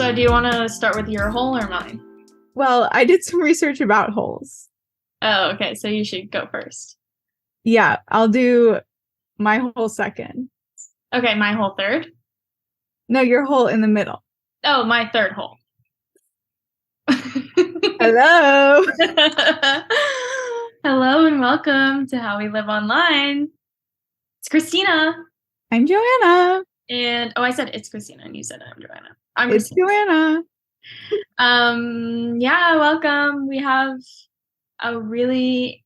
So do you want to start with your hole or mine? Well, I did some research about holes. Oh, okay. So you should go first. Yeah, I'll do my hole second. Okay, my hole third. No, your hole in the middle. Oh, my third hole. Hello. Hello and welcome to How We Live Online. It's Christina. I'm Joanna. And I said it's Christina and you said I'm Joanna. I'm It's Christina. Joanna. Yeah, welcome. We have a really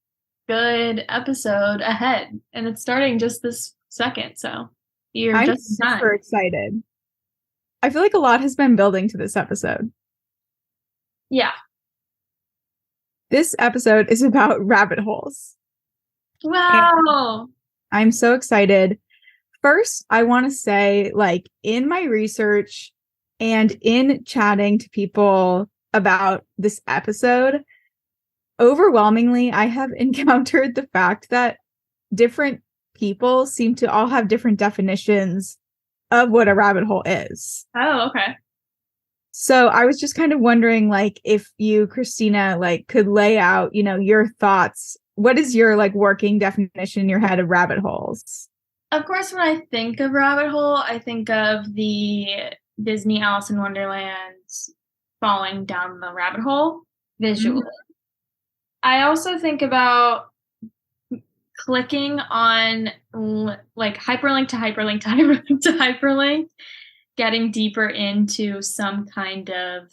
good episode ahead and it's starting just this second, so I'm just in time. super excited. I feel like a lot has been building to this episode. Yeah. This episode is about rabbit holes. Wow. And I'm so excited. First, I want to say, like, in my research and in chatting to people about this episode, overwhelmingly, I have encountered the fact that different people seem to all have different definitions of what a rabbit hole is. Oh, okay. So I was just kind of wondering, like, if you, Christina, like, could lay out, your thoughts. What is your, like, working definition in your head of rabbit holes? Of course, when I think of rabbit hole, I think of the Disney Alice in Wonderland falling down the rabbit hole visually. Mm-hmm. I also think about clicking on like hyperlink to hyperlink to hyperlink to hyperlink, getting deeper into some kind of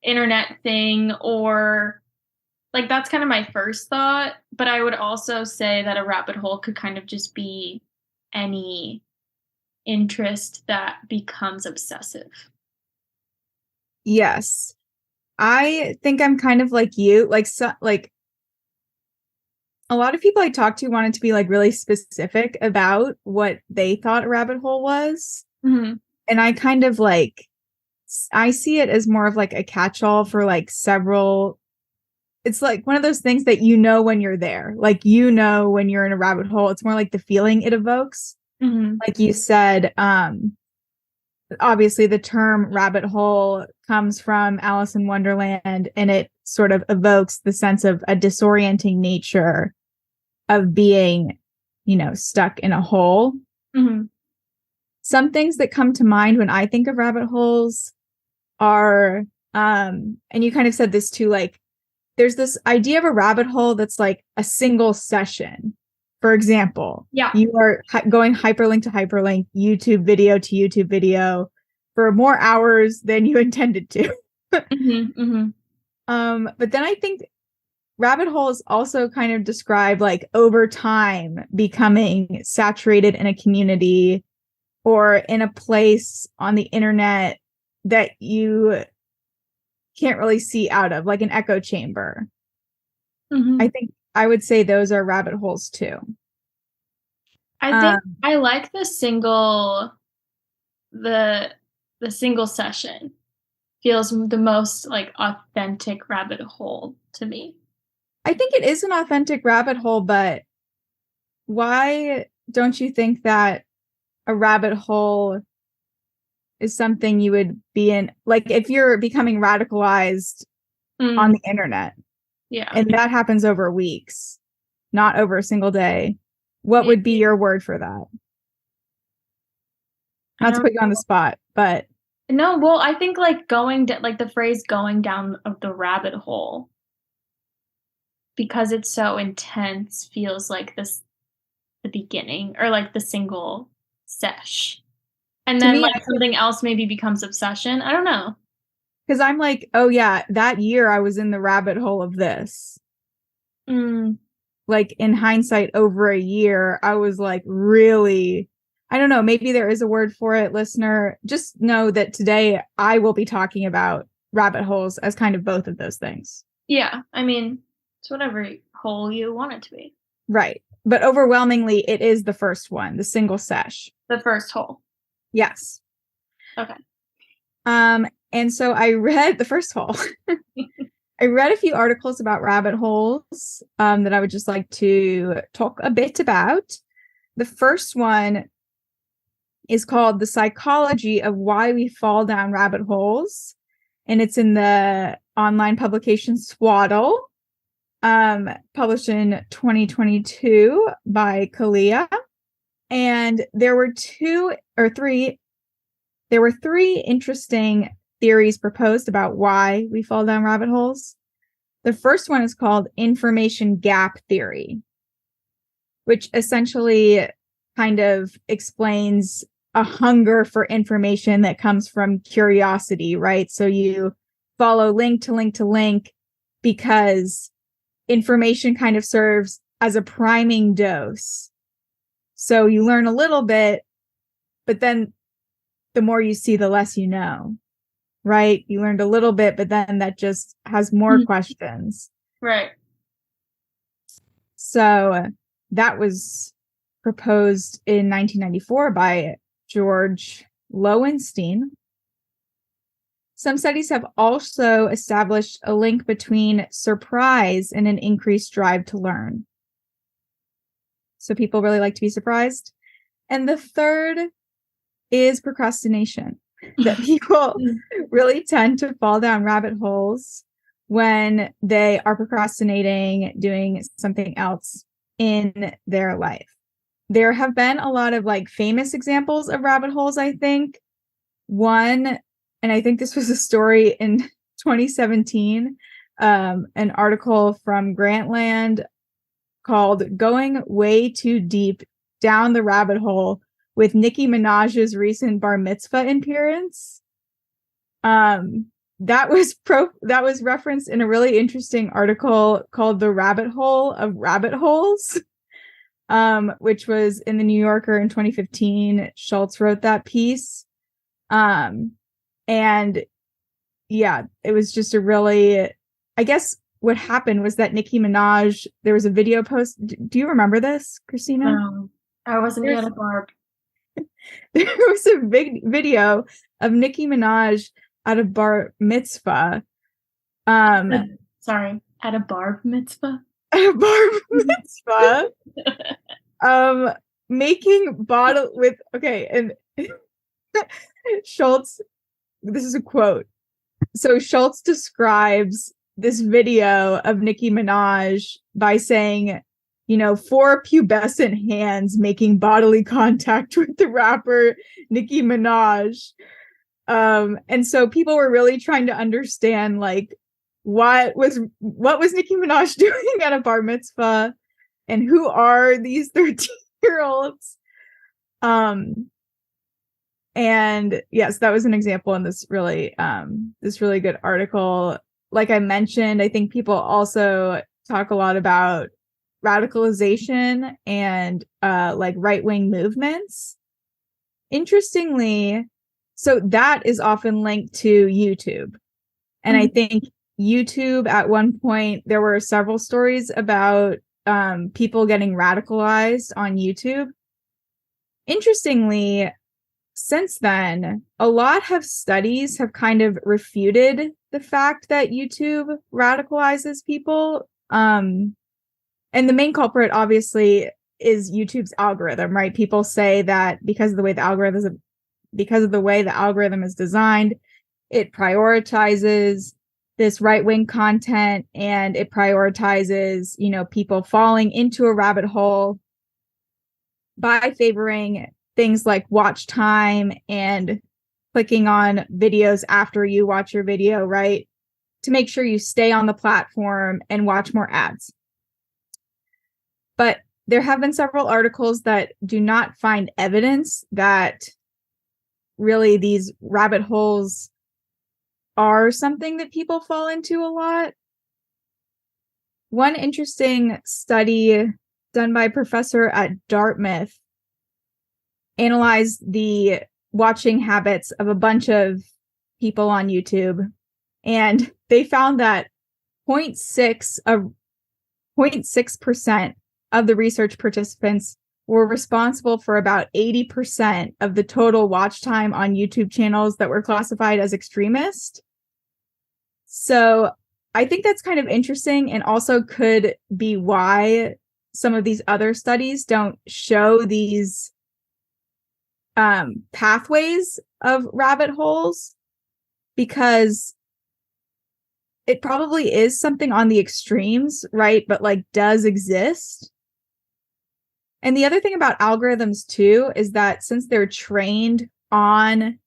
internet thing, or like that's kind of my first thought. But I would also say that a rabbit hole could kind of just be any interest that becomes obsessive. Yes. I think I'm kind of like you, like a lot of people I talked to wanted to be like really specific about what they thought a rabbit hole was. Mm-hmm. And I kind of like, I see it as more of like a catch-all for like several. It's like one of those things that when you're there, like, when you're in a rabbit hole. It's more like the feeling it evokes. Mm-hmm. Like you said, obviously the term rabbit hole comes from Alice in Wonderland, and it sort of evokes the sense of a disorienting nature of being, stuck in a hole. Mm-hmm. Some things that come to mind when I think of rabbit holes are, and you kind of said this too, like, there's this idea of a rabbit hole that's like a single session. For example, you are going hyperlink to hyperlink, YouTube video to YouTube video for more hours than you intended to. Mm-hmm, mm-hmm. But then I think rabbit holes also kind of describe like over time becoming saturated in a community or in a place on the internet that you can't really see out of, like an echo chamber. Mm-hmm. I think I would say those are rabbit holes too. I think I like the single session feels the most like authentic rabbit hole to me. I think it is an authentic rabbit hole, but why don't you think that a rabbit hole is something you would be in? Like, if you're becoming radicalized on the internet, and that happens over weeks, not over a single day, what would be your word for that? Not to put you on the spot, but no. Well, I think like like the phrase "going down of the rabbit hole," because it's so intense, feels like the beginning, or like the single sesh. And then like something else maybe becomes obsession. I don't know. Because I'm like, oh yeah, that year I was in the rabbit hole of this. Like, in hindsight, over a year, I was like, really, I don't know, maybe there is a word for it, listener. Just know that today I will be talking about rabbit holes as kind of both of those things. Yeah, I mean, it's whatever hole you want it to be. Right. But overwhelmingly, it is the first one, the single sesh. The first hole. Yes. Okay. And so I read the first hole. I read a few articles about rabbit holes that I would just like to talk a bit about. The first one is called The Psychology of Why We Fall Down Rabbit Holes. And it's in the online publication Swaddle, published in 2022 by Kalia. And there were three interesting theories proposed about why we fall down rabbit holes. The first one is called information gap theory, which essentially kind of explains a hunger for information that comes from curiosity, right? So you follow link to link to link because information kind of serves as a priming dose. So you learn a little bit, but then the more you see, the less you know, right? You learned a little bit, but then that just has more questions. Right. So that was proposed in 1994 by George Lowenstein. Some studies have also established a link between surprise and an increased drive to learn. So people really like to be surprised. And the third is procrastination, that people really tend to fall down rabbit holes when they are procrastinating doing something else in their life. There have been a lot of like famous examples of rabbit holes, I think. One, and I think this was a story in 2017, an article from Grantland called Going Way Too Deep Down the Rabbit Hole with Nicki Minaj's recent bar mitzvah appearance. That was referenced in a really interesting article called The Rabbit Hole of Rabbit Holes, which was in the New Yorker in 2015. Schultz wrote that piece. And yeah, it was just a really, I guess what happened was that Nicki Minaj, there was a video post. Do you remember this, Christina? I wasn't yet a barb. There was a big video of Nicki Minaj at a bar mitzvah. Sorry, at a barb mitzvah? At a bar mitzvah. Making bottle with, okay, and Schultz, this is a quote. So Schultz describes this video of Nicki Minaj by saying, you know, 4 pubescent hands making bodily contact with the rapper Nicki Minaj. And so people were really trying to understand, like, what was Nicki Minaj doing at a bar mitzvah, and who are these 13-year-olds? And yes, that was an example in this really good article. Like I mentioned, I think people also talk a lot about radicalization and like right-wing movements. Interestingly, so that is often linked to YouTube. And I think YouTube, at one point, there were several stories about people getting radicalized on YouTube. Interestingly, since then, a lot of studies have kind of refuted the fact that YouTube radicalizes people. And the main culprit, obviously, is YouTube's algorithm, right? People say that because of the way the algorithm is designed, it prioritizes this right-wing content, and it prioritizes, you know, people falling into a rabbit hole by favoring things like watch time and clicking on videos after you watch your video, right? To make sure you stay on the platform and watch more ads. But there have been several articles that do not find evidence that really these rabbit holes are something that people fall into a lot. One interesting study done by a professor at Dartmouth analyzed the watching habits of a bunch of people on YouTube, and they found that 0.6% of the research participants were responsible for about 80% of the total watch time on YouTube channels that were classified as extremist. So I think that's kind of interesting, and also could be why some of these other studies don't show these pathways of rabbit holes, because it probably is something on the extremes, right? But like does exist. And the other thing about algorithms too is that since they're trained on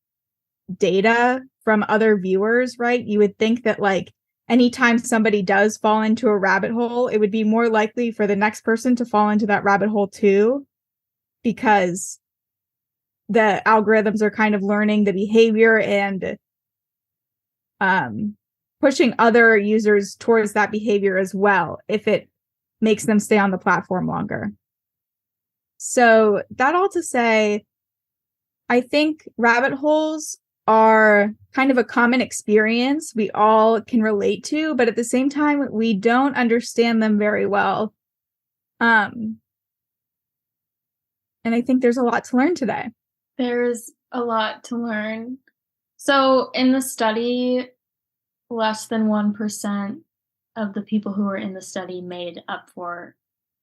data from other viewers, right? You would think that like anytime somebody does fall into a rabbit hole, it would be more likely for the next person to fall into that rabbit hole too, because the algorithms are kind of learning the behavior and pushing other users towards that behavior as well, if it makes them stay on the platform longer. So that all to say, I think rabbit holes are kind of a common experience we all can relate to, but at the same time, we don't understand them very well. And I think there's a lot to learn today. There's a lot to learn. So in the study, less than 1% of the people who were in the study made up for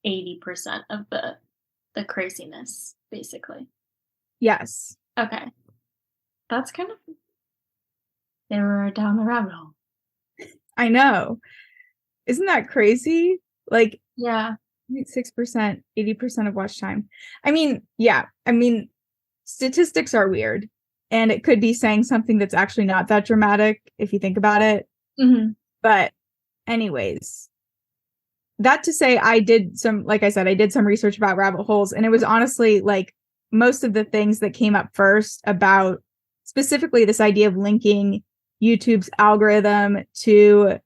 80% of the craziness, basically. Yes. Okay. That's kind of, they were down the rabbit hole. I know. Isn't that crazy? Like, yeah, 6%, 80% of watch time. I mean, yeah. I mean, statistics are weird, and it could be saying something that's actually not that dramatic if you think about it. Mm-hmm. But anyways, that to say, I did some research about rabbit holes, and it was honestly like most of the things that came up first about specifically this idea of linking YouTube's algorithm to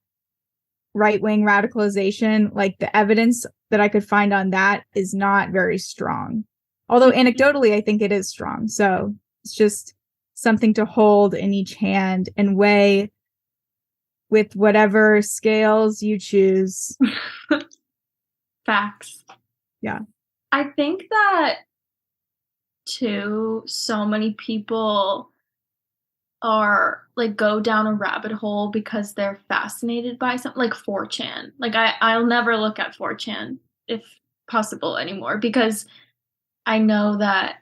right-wing radicalization. Like the evidence that I could find on that is not very strong. Although anecdotally, I think it is strong. So it's just something to hold in each hand and weigh with whatever scales you choose. Facts. Yeah. I think that, too, so many people are like go down a rabbit hole because they're fascinated by something like 4chan. Like I'll never look at 4chan if possible anymore, because I know that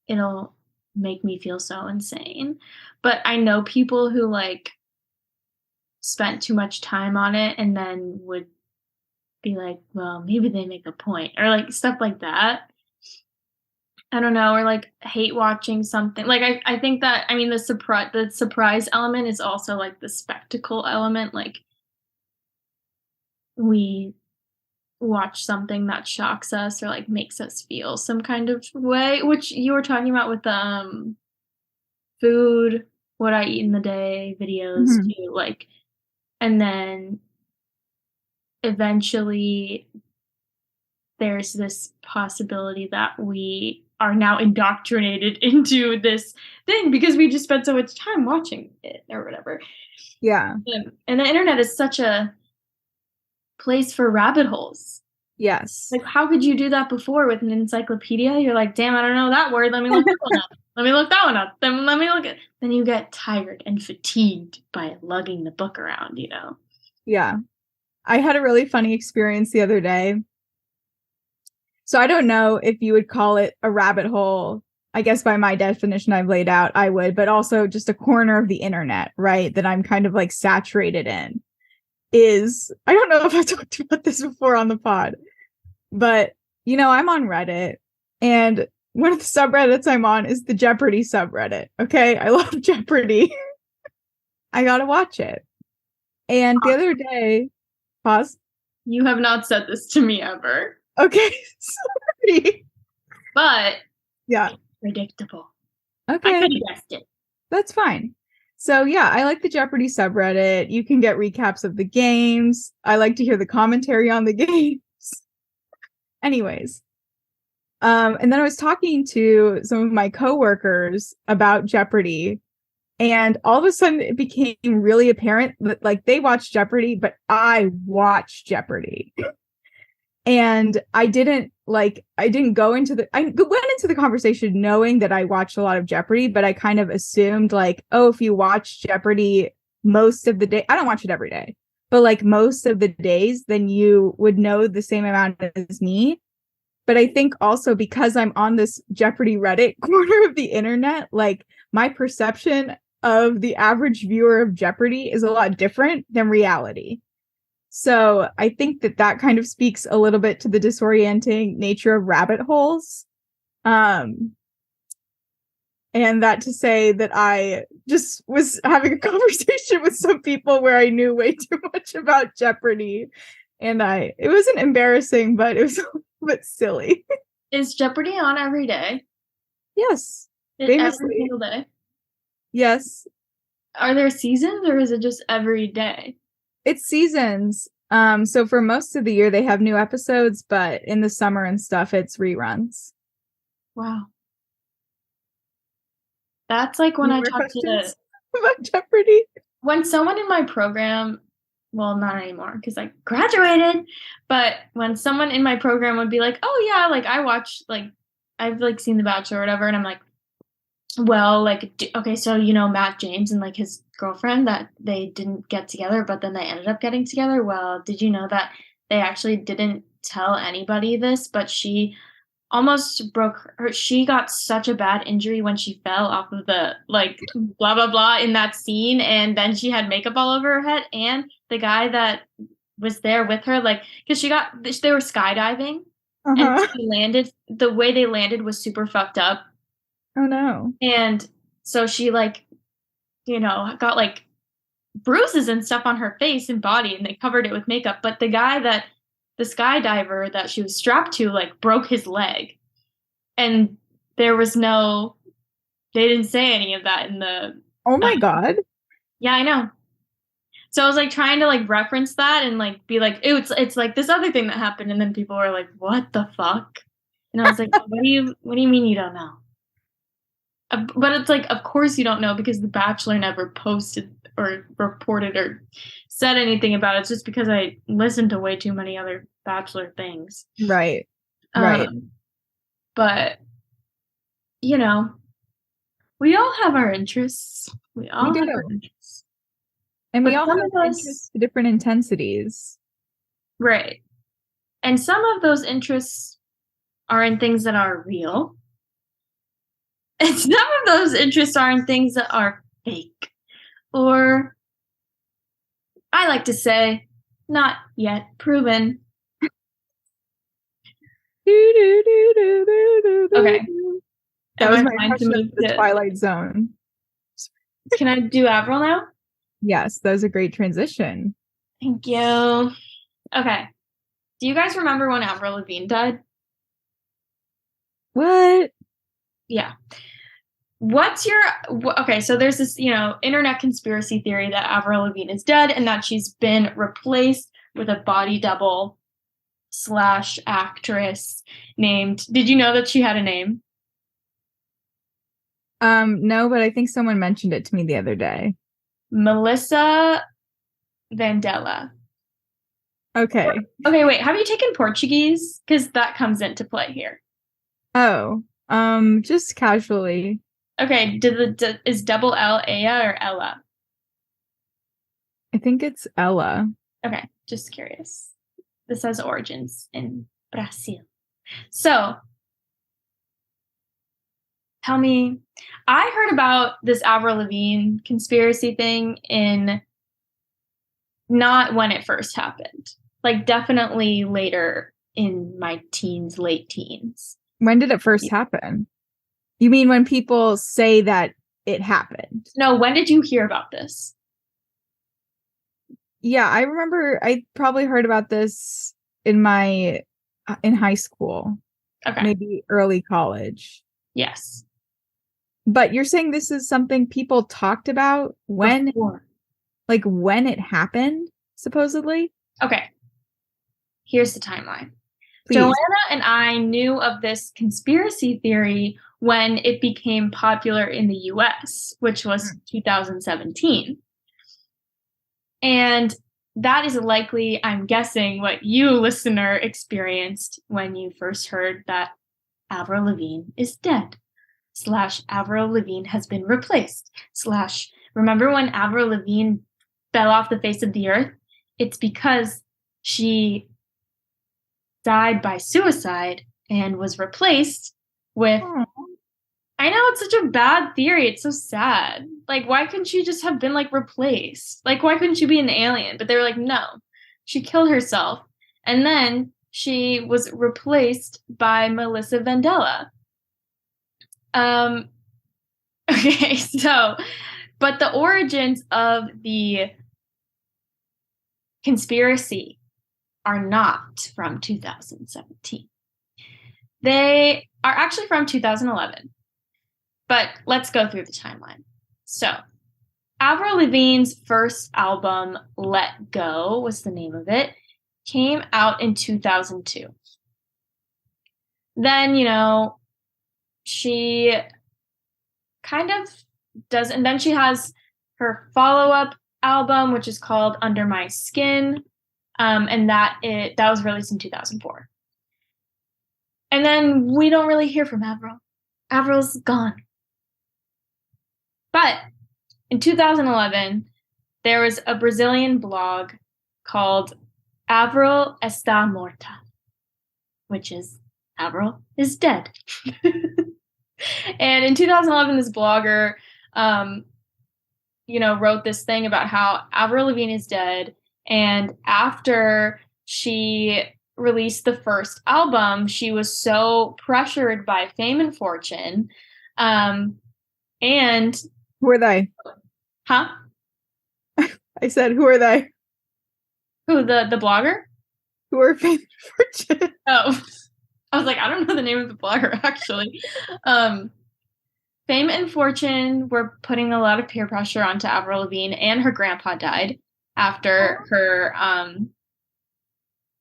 it'll make me feel so insane. But I know people who like spent too much time on it and then would be like, well, maybe they make a point, or like stuff like that. I don't know, or like hate watching something. Like I think that, I mean, the surprise element is also like the spectacle element. Like we watch something that shocks us or like makes us feel some kind of way, which you were talking about with the food, what I eat in the day videos too. Like, and then eventually there's this possibility that we are now indoctrinated into this thing because we just spent so much time watching it or whatever. Yeah. And the internet is such a place for rabbit holes. Yes. Like, how could you do that before with an encyclopedia? You're like, damn, I don't know that word. Let me look that one up. Let me look that one up. Then let me look at. Then you get tired and fatigued by lugging the book around, you know? Yeah. I had a really funny experience the other day. So I don't know if you would call it a rabbit hole. I guess by my definition I've laid out, I would, but also just a corner of the internet, right? That I'm kind of like saturated in. I don't know if I talked about this before on the pod, but you know, I'm on Reddit, and one of the subreddits I'm on is the Jeopardy subreddit. Okay. I love Jeopardy. I gotta watch it. And the other day, pause. You have not said this to me ever. Okay, sorry. But yeah, predictable. Okay, I could have guessed it. That's fine. So yeah, I like the Jeopardy subreddit. You can get recaps of the games. I like to hear the commentary on the games. Anyways, and then I was talking to some of my coworkers about Jeopardy, and all of a sudden it became really apparent that like they watch Jeopardy, but I watch Jeopardy. And I didn't go into the conversation knowing that I watched a lot of Jeopardy, but I kind of assumed like, oh, if you watch Jeopardy most of the day, I don't watch it every day, but like most of the days, then you would know the same amount as me. But I think also because I'm on this Jeopardy Reddit corner of the internet, like my perception of the average viewer of Jeopardy is a lot different than reality. So I think that kind of speaks a little bit to the disorienting nature of rabbit holes. And that to say that I just was having a conversation with some people where I knew way too much about Jeopardy. And it wasn't embarrassing, but it was a little bit silly. Is Jeopardy on every day? Yes. Every single day? Yes. Are there seasons or is it just every day? It's seasons. So for most of the year they have new episodes, but in the summer and stuff, it's reruns. Wow. That's like when I talk to about Jeopardy. When someone in my program, well, not anymore because I graduated, but when someone in my program would be like, "Oh yeah, like I watch, like I've like seen The Bachelor or whatever," and I'm like, "Well, like okay, so you know Matt James and like his girlfriend that they didn't get together, but then they ended up getting together. Well, did you know that they actually didn't tell anybody this, but she almost broke her. She got such a bad injury when she fell off of the like blah blah blah in that scene, and then she had makeup all over her head. And the guy that was there with her, like, because they were skydiving, and she landed. The way they landed was super fucked up. Oh no! And so she like, got like bruises and stuff on her face and body, and they covered it with makeup. But the skydiver that she was strapped to like broke his leg, and they didn't say any of that in the oh my god. Yeah, I know. So I was like trying to like reference that and like be like, it's like this other thing that happened, and then people were like, what the fuck? And I was like, what do you mean you don't know? But it's like, of course you don't know, because The Bachelor never posted or reported or said anything about it. It's just because I listened to way too many other Bachelor things. Right. Right. But, we all have our interests. We all have our interests. And we all have interests to different intensities. Right. And some of those interests are in things that are real. And some of those interests are in things that are fake. Or, I like to say, not yet proven. Okay. That was my impression of the Twilight Zone. Can I do Avril now? Yes, that was a great transition. Thank you. Okay. Do you guys remember when Avril Lavigne died? What? Yeah. Okay, so there's this, internet conspiracy theory that Avril Lavigne is dead and that she's been replaced with a body double / actress named, did you know that she had a name? No, but I think someone mentioned it to me the other day. Melissa Vandella. Okay. Okay, wait, have you taken Portuguese? Because that comes into play here. Oh, just casually. Okay, is double L Ella or Ella? I think it's Ella. Okay, just curious. This has origins in Brazil. So, tell me, I heard about this Avril Lavigne conspiracy thing in not when it first happened, like definitely later in my teens, late teens. When did it first happen? You mean when people say that it happened? No, when did you hear about this? Yeah, I remember I probably heard about this in high school. Okay. Maybe early college. Yes. But you're saying this is something people talked about when it happened, supposedly? Okay. Here's the timeline. Please. Joanna and I knew of this conspiracy theory when it became popular in the US, which was 2017. And that is likely, I'm guessing, what you, listener, experienced when you first heard that Avril Lavigne is dead. / Avril Lavigne has been replaced. / remember when Avril Lavigne fell off the face of the earth? It's because she died by suicide and was replaced with. Aw. I know, it's such a bad theory. It's so sad. Like, why couldn't she just have been like replaced? Like, why couldn't she be an alien? But they were like, no, she killed herself. And then she was replaced by Melissa Vandella. Okay, so, but the origins of the conspiracy are not from 2017. They are actually from 2011. But let's go through the timeline. So, Avril Lavigne's first album, Let Go, was the name of it, came out in 2002. Then, she kind of does, and then she has her follow-up album, which is called Under My Skin, and that was released in 2004. And then we don't really hear from Avril. Avril's gone. But in 2011, there was a Brazilian blog called Avril está morta, which is Avril is dead. And in 2011, this blogger, wrote this thing about how Avril Lavigne is dead. And after she released the first album, she was so pressured by fame and fortune. And who are they? Huh? I said, who are they? Who, the blogger? Who are fame and fortune? Oh, I was like, I don't know the name of the blogger, actually. Fame and fortune were putting a lot of peer pressure onto Avril Lavigne, and her grandpa died after her.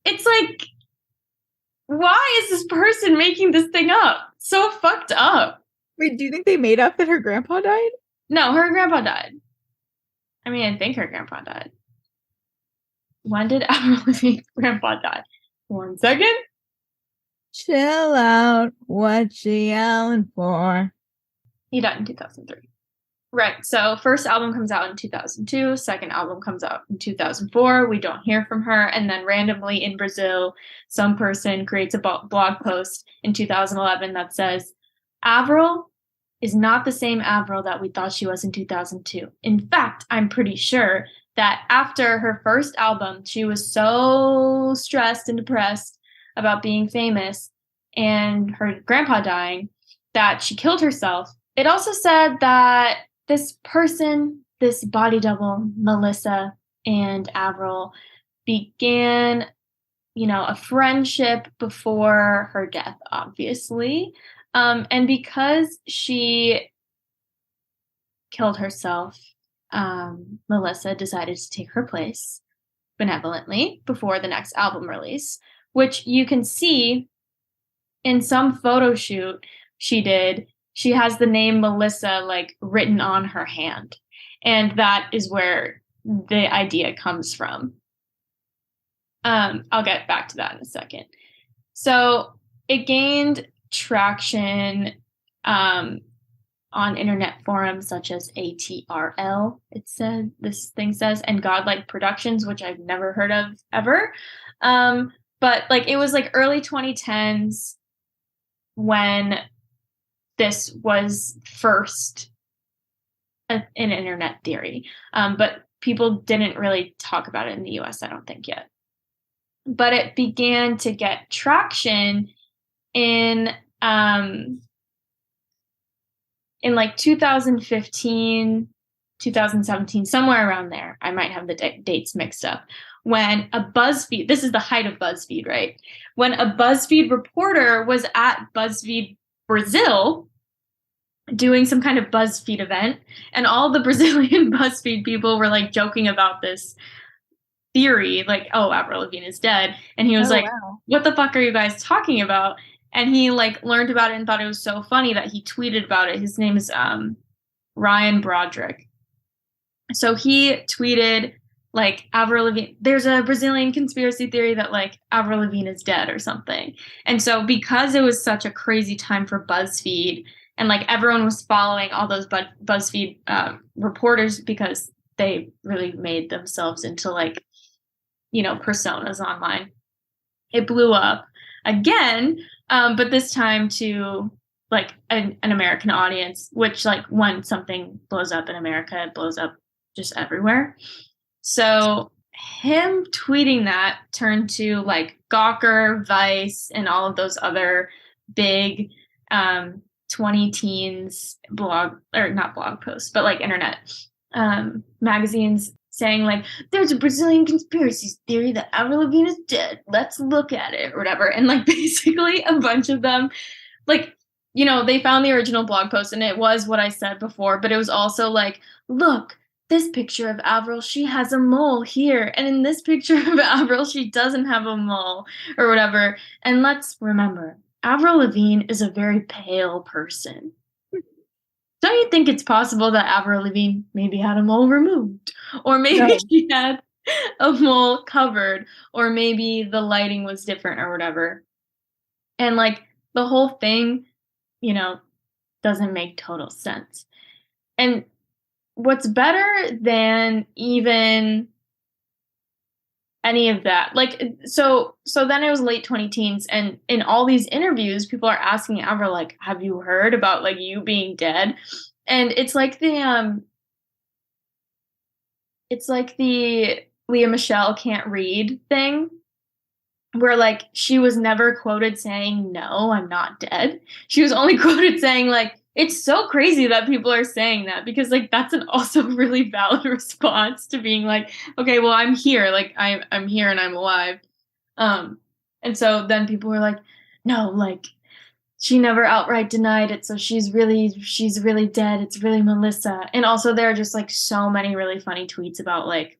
It's like, why is this person making this thing up? So fucked up. Wait, do you think they made up that her grandpa died? No, her grandpa died. I mean, I think her grandpa died. When did Avril Lavigne's grandpa die? 1 second. Chill out. What she yelling for? He died in 2003. Right. So first album comes out in 2002. Second album comes out in 2004. We don't hear from her. And then randomly in Brazil, some person creates a blog post in 2011 that says, Avril is not the same Avril that we thought she was in 2002. In fact, I'm pretty sure that after her first album, she was so stressed and depressed about being famous and her grandpa dying that she killed herself. It also said that this person, this body double, Melissa and Avril, began, a friendship before her death, obviously. And because she killed herself, Melissa decided to take her place benevolently before the next album release, which you can see in some photo shoot she did. She has the name Melissa written on her hand. And that is where the idea comes from. I'll get back to that in a second. So it gained traction on internet forums such as ATRL, this thing says, and Godlike Productions, which I've never heard of ever. But it was early 2010s when this was first an internet theory. But people didn't really talk about it in the US, I don't think, yet. But it began to get traction in 2015, 2017, somewhere around there. I might have the dates mixed up. When a BuzzFeed, this is the height of BuzzFeed, right? When a BuzzFeed reporter was at BuzzFeed Brazil doing some kind of BuzzFeed event, and all the Brazilian BuzzFeed people were joking about this theory, oh, Avril Lavigne is dead. And he was wow. What the fuck are you guys talking about? And he learned about it and thought it was so funny that he tweeted about it. His name is Ryan Broderick. So he tweeted Avril Lavigne, there's a Brazilian conspiracy theory that Avril Lavigne is dead or something. And so because it was such a crazy time for BuzzFeed and everyone was following all those BuzzFeed reporters because they really made themselves into personas online, it blew up. Again, But this time to like an American audience, which like when something blows up in America, it blows up just everywhere. So him tweeting that turned to like Gawker, Vice, and all of those other big 20 teens blog, or not blog posts, but like internet magazines saying like, there's a Brazilian conspiracy theory that Avril Lavigne is dead. Let's look at it or whatever. And like basically a bunch of them, like, you know, they found the original blog post and it was what I said before, but it was also like, look, this picture of Avril, she has a mole here. And in this picture of Avril, she doesn't have a mole or whatever. And let's remember, Avril Lavigne is a very pale person. Don't you think it's possible that Avril Lavigne maybe had a mole removed? Or maybe No. she had a mole covered, or maybe the lighting was different or whatever. And like the whole thing, you know, doesn't make total sense. And what's better than even any of that, like, so then it was late 20 teens, and in all these interviews people are asking Avril like, have you heard about like you being dead? And it's like the Leah Michelle can't read thing, where like she was never quoted saying, no, I'm not dead. She was only quoted saying like, it's so crazy that people are saying that, because like that's an also really valid response to being like, okay, well, I'm here, like I'm here and I'm alive. And so then people were like, no, like she never outright denied it, so she's really dead, it's really Melissa. And also there are just like so many really funny tweets about like,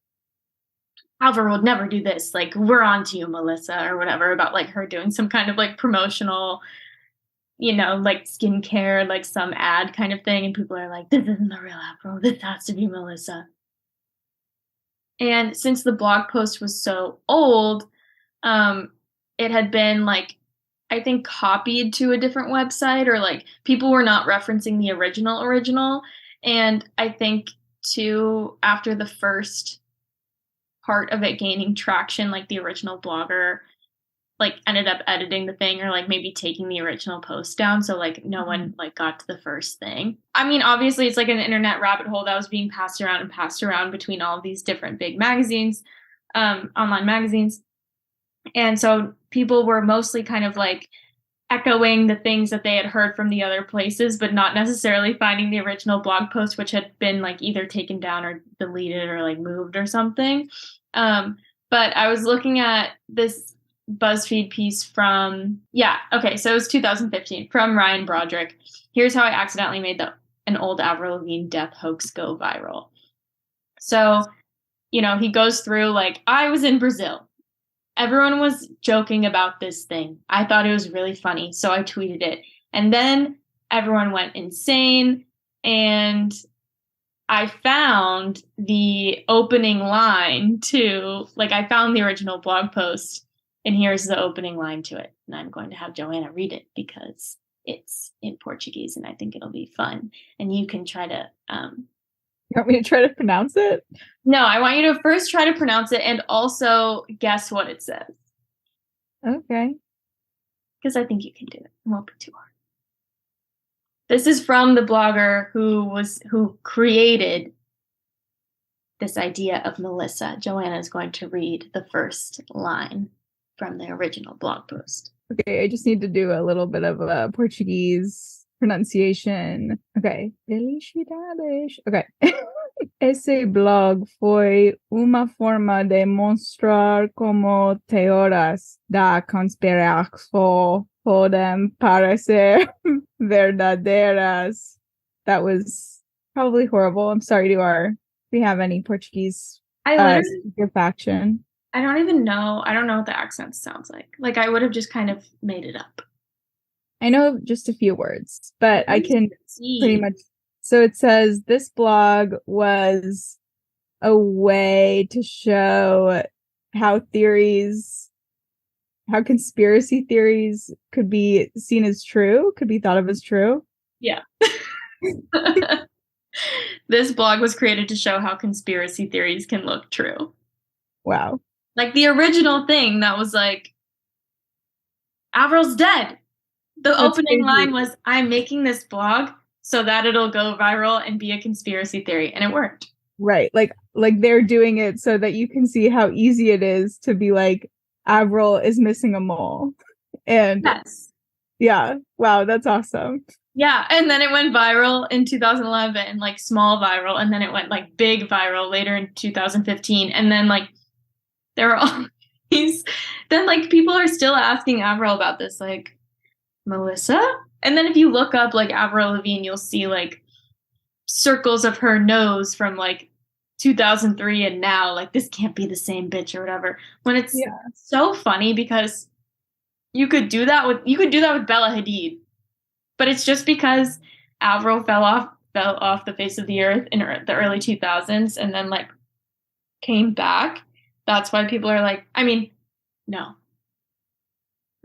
Avril would never do this, like we're on to you, Melissa, or whatever, about like her doing some kind of like promotional, you know, like skincare, like some ad kind of thing. And people are like, this isn't the real Avril, this has to be Melissa. And since the blog post was so old, it had been like, I think copied to a different website, or like people were not referencing the original. And I think too, after the first part of it gaining traction, like the original blogger like ended up editing the thing, or like maybe taking the original post down, so like no one like got to the first thing. I mean, obviously it's like an internet rabbit hole that was being passed around between all of these different big magazines, online magazines. And so people were mostly kind of like echoing the things that they had heard from the other places, but not necessarily finding the original blog post, which had been like either taken down or deleted or like moved or something. But I was looking at this BuzzFeed piece from, so it was 2015, from Ryan Broderick. Here's how I accidentally made an old Avril Lavigne death hoax go viral. So, you know, he goes through like, I was in Brazil. Everyone was joking about this thing. I thought it was really funny, so I tweeted it. And then everyone went insane, and I found the opening line to, like, I found the original blog post, and here's the opening line to it. And I'm going to have Joanna read it because it's in Portuguese, and I think it'll be fun. And you can try to... You want me to try to pronounce it? No, I want you to first try to pronounce it and also guess what it says. Okay. Because I think you can do it. It won't be too hard. This is from the blogger who created this idea of Melissa. Joanna is going to read the first line from the original blog post. Okay, I just need to do a little bit of a Portuguese pronunciation. Okay. Felicidades. Okay. Esse blog foi uma forma de mostrar como teorias da conspiração podem parecer verdadeiras. That was probably horrible. I'm sorry if we have any Portuguese faction. I don't know what the accent sounds like. Like, I would have just kind of made it up. I know just a few words, but I can pretty much. So it says this blog was a way to show how conspiracy theories could be seen as true, could be thought of as true. Yeah. This blog was created to show how conspiracy theories can look true. Wow. Like the original thing that was like, Avril's dead. The That's opening line crazy. was, "I'm making this blog so that it'll go viral and be a conspiracy theory," and it worked. Right. Like they're doing it so that you can see how easy it is to be like Avril is missing a mole. And Yes. yeah, wow, that's awesome. Yeah, and then it went viral in 2011, like small viral, and then it went like big viral later in 2015, and then like there were all these. Then like people are still asking Avril about this, like Melissa. And then if you look up like Avril Lavigne, you'll see like circles of her nose from like 2003 and now. Like this can't be the same bitch or whatever. When it's Yeah. so funny because you could do that with Bella Hadid. But it's just because Avril fell off the face of the earth in the early 2000s and then like came back. That's why people are like, I mean, no.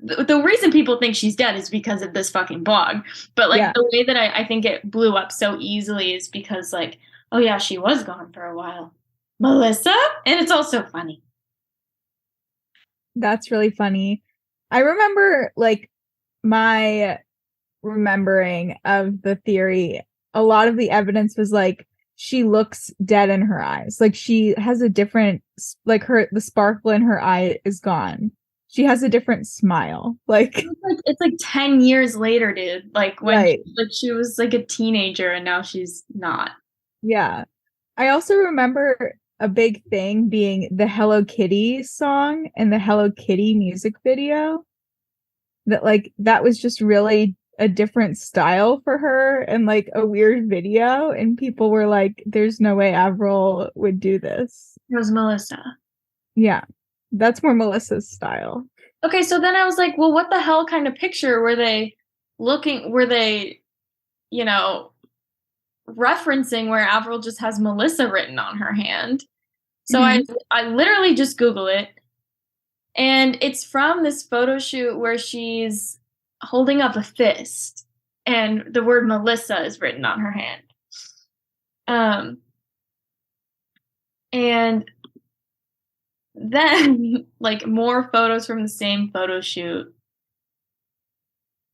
The reason people think she's dead is because of this fucking blog. But like Yeah. the way that I think it blew up so easily is because like, oh yeah, she was gone for a while. Melissa? And it's also funny. That's really funny. I remember like my remembering of the theory, a lot of the evidence was like she looks dead in her eyes. Like she has a different like the sparkle in her eye is gone. She has a different smile. Like It's like 10 years later, dude. Like when right. she was like a teenager and now she's not. Yeah. I also remember a big thing being the Hello Kitty song and the Hello Kitty music video. That like that was just really a different style for her and like a weird video, and people were like, there's no way Avril would do this. It was Melissa. Yeah, that's more Melissa's style. Okay, so then I was like, well, what the hell kind of picture were they you know, referencing where Avril just has Melissa written on her hand? So Mhm. I literally just Google it, and it's from this photo shoot where she's holding up a fist and the word Melissa is written on her hand. Um and then like more photos from the same photo shoot.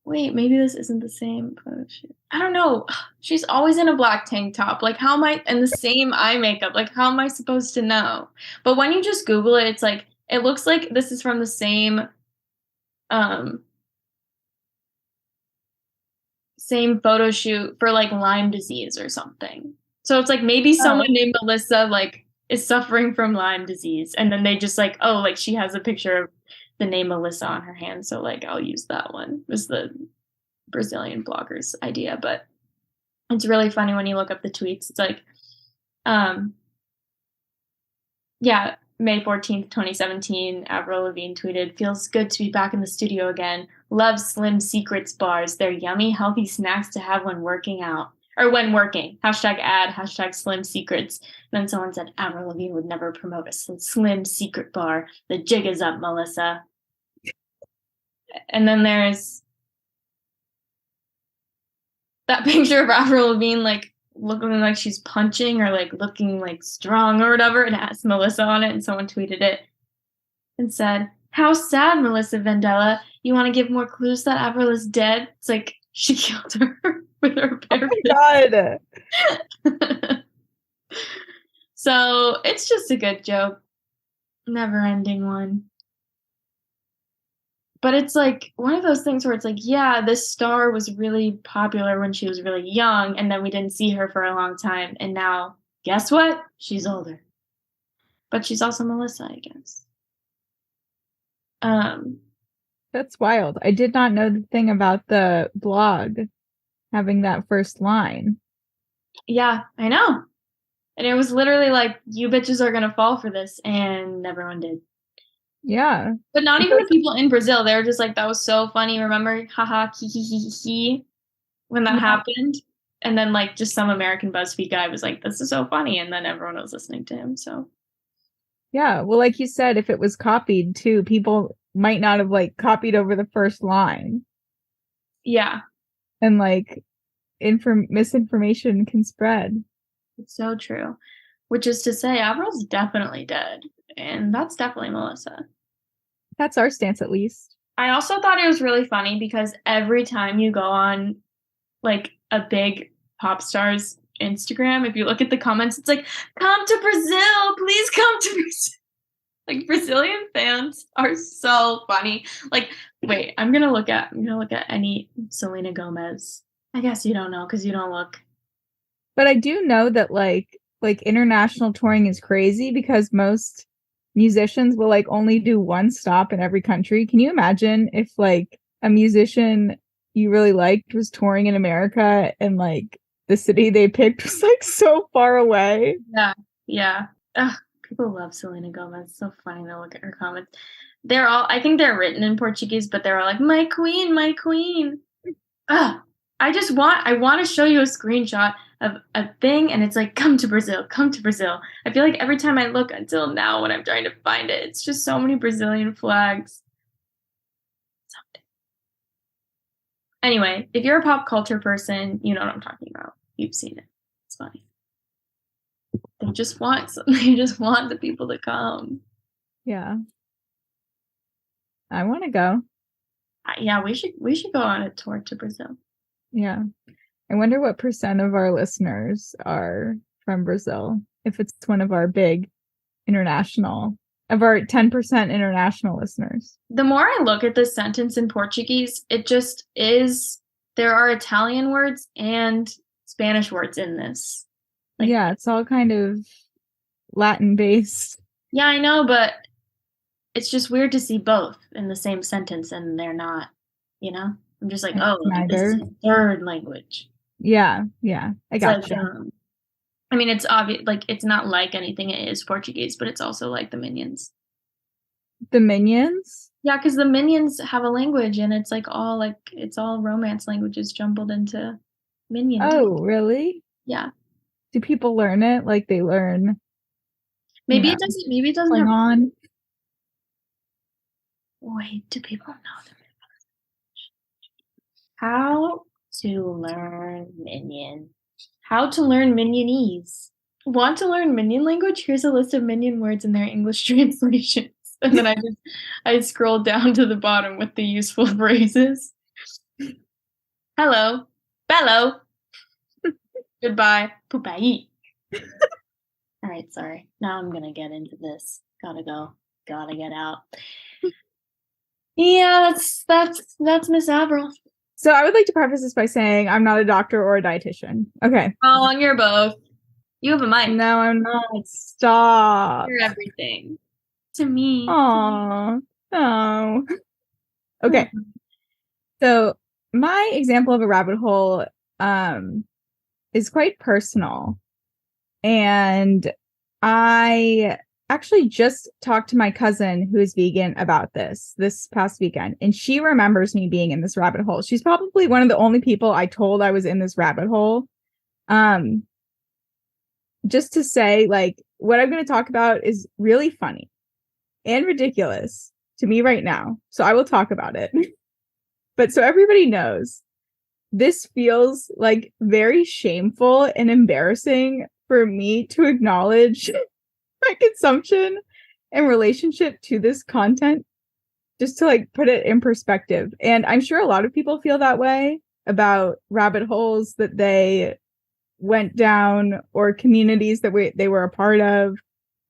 Wait, maybe this isn't the same photo shoot. I don't know. She's always in a black tank top. Like, how am I, and the same eye makeup? Like, how am I supposed to know? But when you just Google it, it's like, it looks like this is from the um, same photo shoot for like Lyme disease or something. So it's like maybe Oh, someone named Melissa like is suffering from Lyme disease, and then they just like, oh, like she has a picture of the name Melissa on her hand, so like I'll use that one. Was the Brazilian blogger's idea, but it's really funny when you look up the tweets. It's like, um, yeah, May 14th, 2017, Avril Lavigne tweeted, "Feels good to be back in the studio again. Love Slim Secrets bars. They're yummy, healthy snacks to have when working out." Or when working. Hashtag ad, hashtag Slim Secrets. And then someone said, Avril Lavigne would never promote a Slim Secret bar. The jig is up, Melissa. And then there's that picture of Avril Lavigne like looking like she's punching or like looking like strong or whatever. It has Melissa on it, and someone tweeted it and said, "How sad, Melissa Vandella. You want to give more clues that Avril is dead?" It's like she killed her with her oh bare my God. fist. So it's just a good joke, never ending one. But it's like one of those things where it's like, yeah, this star was really popular when she was really young, and then we didn't see her for a long time. And now, guess what? She's older. But she's also Melissa, I guess. Um, That's wild. I did not know the thing about the blog having that first line. yeah, I know. And it was literally like, you bitches are gonna fall for this, and everyone did. Yeah. But not even the Because, people in Brazil. They were just like, that was so funny. Remember, haha, he, when that yeah. happened? And then like just some American BuzzFeed guy was like, this is so funny. And then everyone was listening to him. So Yeah. Well, like you said, if it was copied too, people might not have like copied over the first line, yeah, and like misinformation can spread. it's so true. Which is to say, Avril's definitely dead. And that's definitely Melissa. That's our stance, at least. I also thought it was really funny because every time you go on like a big pop star's Instagram, if you look at the comments, it's like, come to Brazil, please come to Brazil. Like Brazilian fans are so funny. Like, wait, I'm gonna look at any Selena Gomez. I guess you don't know because you don't look. But I do know that like international touring is crazy because most musicians will like only do one stop in every country. Can you imagine if like a musician you really liked was touring in America and like the city they picked was like so far away? Yeah. Ugh, people love Selena Gomez. It's so funny to look at her comments. I think they're written in Portuguese, but they're all like, my queen, my queen. Ugh. I want to show you a screenshot of a thing, and it's like, come to Brazil, come to Brazil. I feel like every time I look until now when I'm trying to find it, it's just so many Brazilian flags. Anyway, if you're a pop culture person, you know what I'm talking about. You've seen it. It's funny. They just want the people to come. Yeah. I want to go. Yeah, we should go on a tour to Brazil. Yeah. I wonder what % of our listeners are from Brazil. If it's one of our big international, of our 10% international listeners. The more I look at this sentence in Portuguese, it just is, there are Italian words and Spanish words in this. Like, yeah, it's all kind of Latin based. Yeah, I know, but it's just weird to see both in the same sentence and they're not, you know? I'm just like, this is a third language. Yeah, I gotcha. Like, I mean, it's obvious, like, it's not like anything it is Portuguese, but it's also like the Minions. The Minions? Yeah, because the Minions have a language, and it's like it's all romance languages jumbled into Minion. Oh, really? Yeah. Do people learn it? Like they learn? Maybe it doesn't have on. Wait, do people know them? How to learn Minion. How to learn Minionese. Want to learn Minion language? Here's a list of Minion words and their English translations. And then I scroll down to the bottom with the useful phrases. Hello. Bello. Goodbye. Pupai. All right, sorry. Now I'm gonna get into this. Gotta go. Gotta get out. Yeah, that's Miss Avril. So I would like to preface this by saying I'm not a doctor or a dietitian. Okay. Oh, you're both. You have a mic. No, I'm not. Stop. You're everything. To me. Aww. No. Okay. So my example of a rabbit hole is quite personal. And I actually just talked to my cousin who is vegan about this past weekend, and she remembers me being in this rabbit hole. She's probably one of the only people I told I was in this rabbit hole. Just to say, like, what I'm going to talk about is really funny and ridiculous to me right now. So I will talk about it. But so everybody knows, this feels like very shameful and embarrassing for me to acknowledge my consumption and relationship to this content, just to like put it in perspective. And I'm sure a lot of people feel that way about rabbit holes that they went down or communities that they were a part of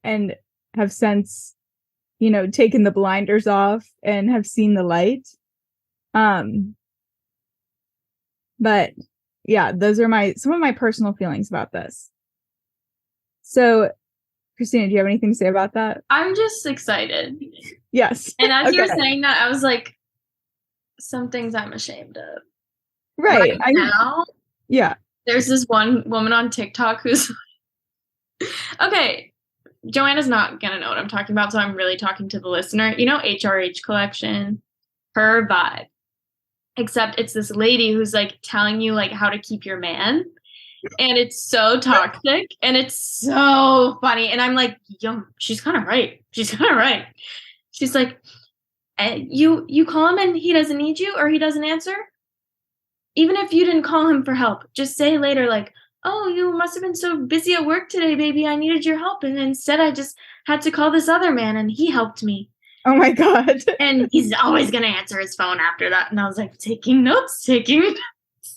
and have since, taken the blinders off and have seen the light. But yeah, those are some of my personal feelings about this. So Christina, do you have anything to say about that? I'm just excited. Yes. And as you were saying that, I was like, some things I'm ashamed of. Right. Now, yeah. There's this one woman on TikTok who's okay. Joanna's not gonna know what I'm talking about, so I'm really talking to the listener. You know, HRH Collection, her vibe. Except it's this lady who's like telling you like how to keep your man. And it's so toxic and it's so funny. And I'm like, yo, she's kind of right. She's like, you call him and he doesn't need you or he doesn't answer. Even if you didn't call him for help, just say later, like, oh, you must have been so busy at work today, baby. I needed your help. And instead I just had to call this other man and he helped me. Oh my God. And he's always gonna answer his phone after that. And I was like, taking notes, taking notes.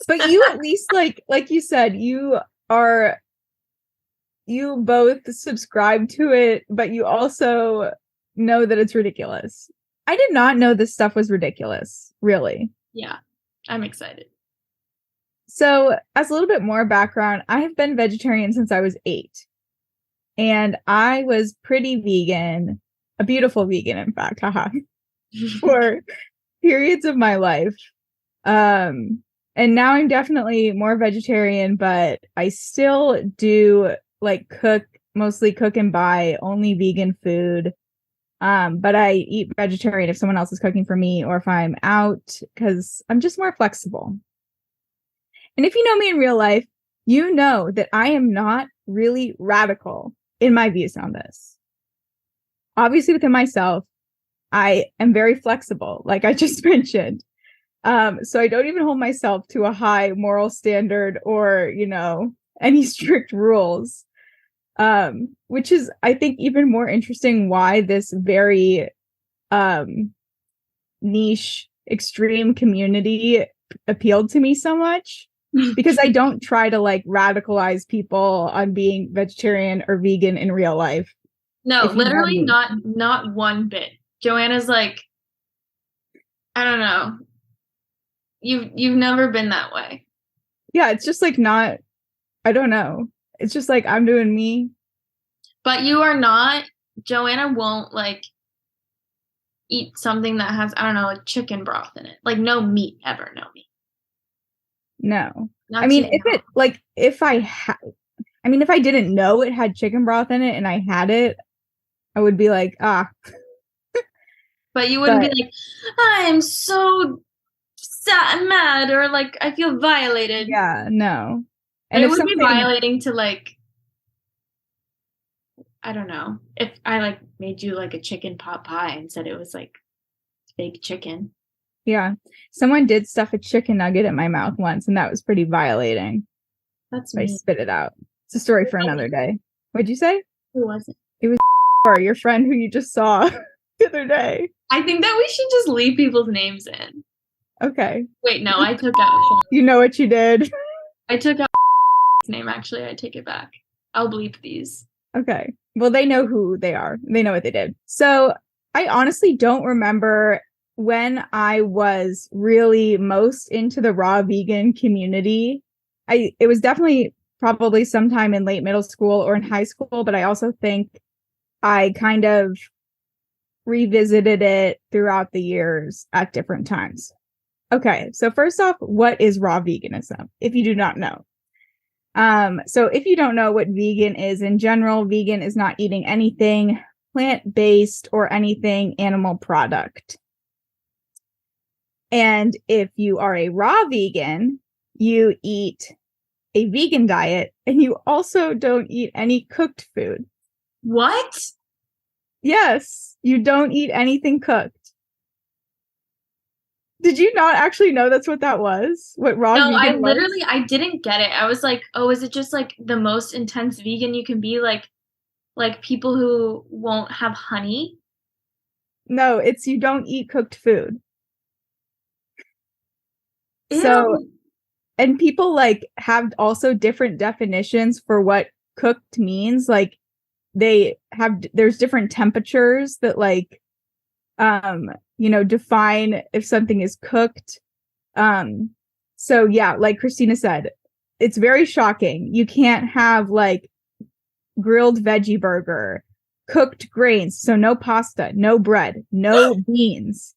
But you at least like you said, you both subscribe to it, but you also know that it's ridiculous. I did not know this stuff was ridiculous, really. Yeah, I'm excited. So, as a little bit more background, I have been vegetarian since I was 8. And I was pretty vegan, a beautiful vegan, in fact, haha, for periods of my life. And now I'm definitely more vegetarian, but I still do like mostly cook and buy only vegan food. But I eat vegetarian if someone else is cooking for me or if I'm out because I'm just more flexible. And if you know me in real life, you know that I am not really radical in my views on this. Obviously, within myself, I am very flexible, like I just mentioned. So I don't even hold myself to a high moral standard or, any strict rules. Which is, I think, even more interesting why this very niche, extreme community appealed to me so much. Because I don't try to like radicalize people on being vegetarian or vegan in real life. No, literally not one bit. Joanna's like, I don't know. You've never been that way. Yeah, it's just like not, I don't know. It's just like I'm doing me. But you are not, Joanna won't like eat something that has, I don't know, like chicken broth in it. Like no meat ever, no meat. No. I mean, if I didn't know it had chicken broth in it and I had it, I would be like, ah. But you wouldn't be like, I'm so sad and mad, or like, I feel violated. Yeah, no. And it would be violating to like, I don't know, if I like made you like a chicken pot pie and said it was like fake chicken. Yeah. Someone did stuff a chicken nugget in my mouth once, and that was pretty violating. That's me. I spit it out. It's a story for another day. What'd you say? Who was it? It was your friend who you just saw the other day. I think that we should just leave people's names in. Okay. Wait, no, I took out. You know what you did. I took out name, actually. I take it back. I'll bleep these. Okay. Well, they know who they are. They know what they did. So I honestly don't remember when I was really most into the raw vegan community. It was definitely probably sometime in late middle school or in high school, but I also think I kind of revisited it throughout the years at different times. Okay, so first off, what is raw veganism, if you do not know? So if you don't know what vegan is in general, vegan is not eating anything plant-based or anything animal product. And if you are a raw vegan, you eat a vegan diet and you also don't eat any cooked food. What? Yes, you don't eat anything cooked. Did you not actually know that's what that was? What raw vegan was? I didn't get it. I was like, oh, is it just like the most intense vegan you can be? Like people who won't have honey? No, it's you don't eat cooked food. Ew. So, and people like have also different definitions for what cooked means. Like there's different temperatures that like, define if something is cooked. So yeah, like Christina said, it's very shocking. You can't have like grilled veggie burger, cooked grains. So no pasta, no bread, no beans.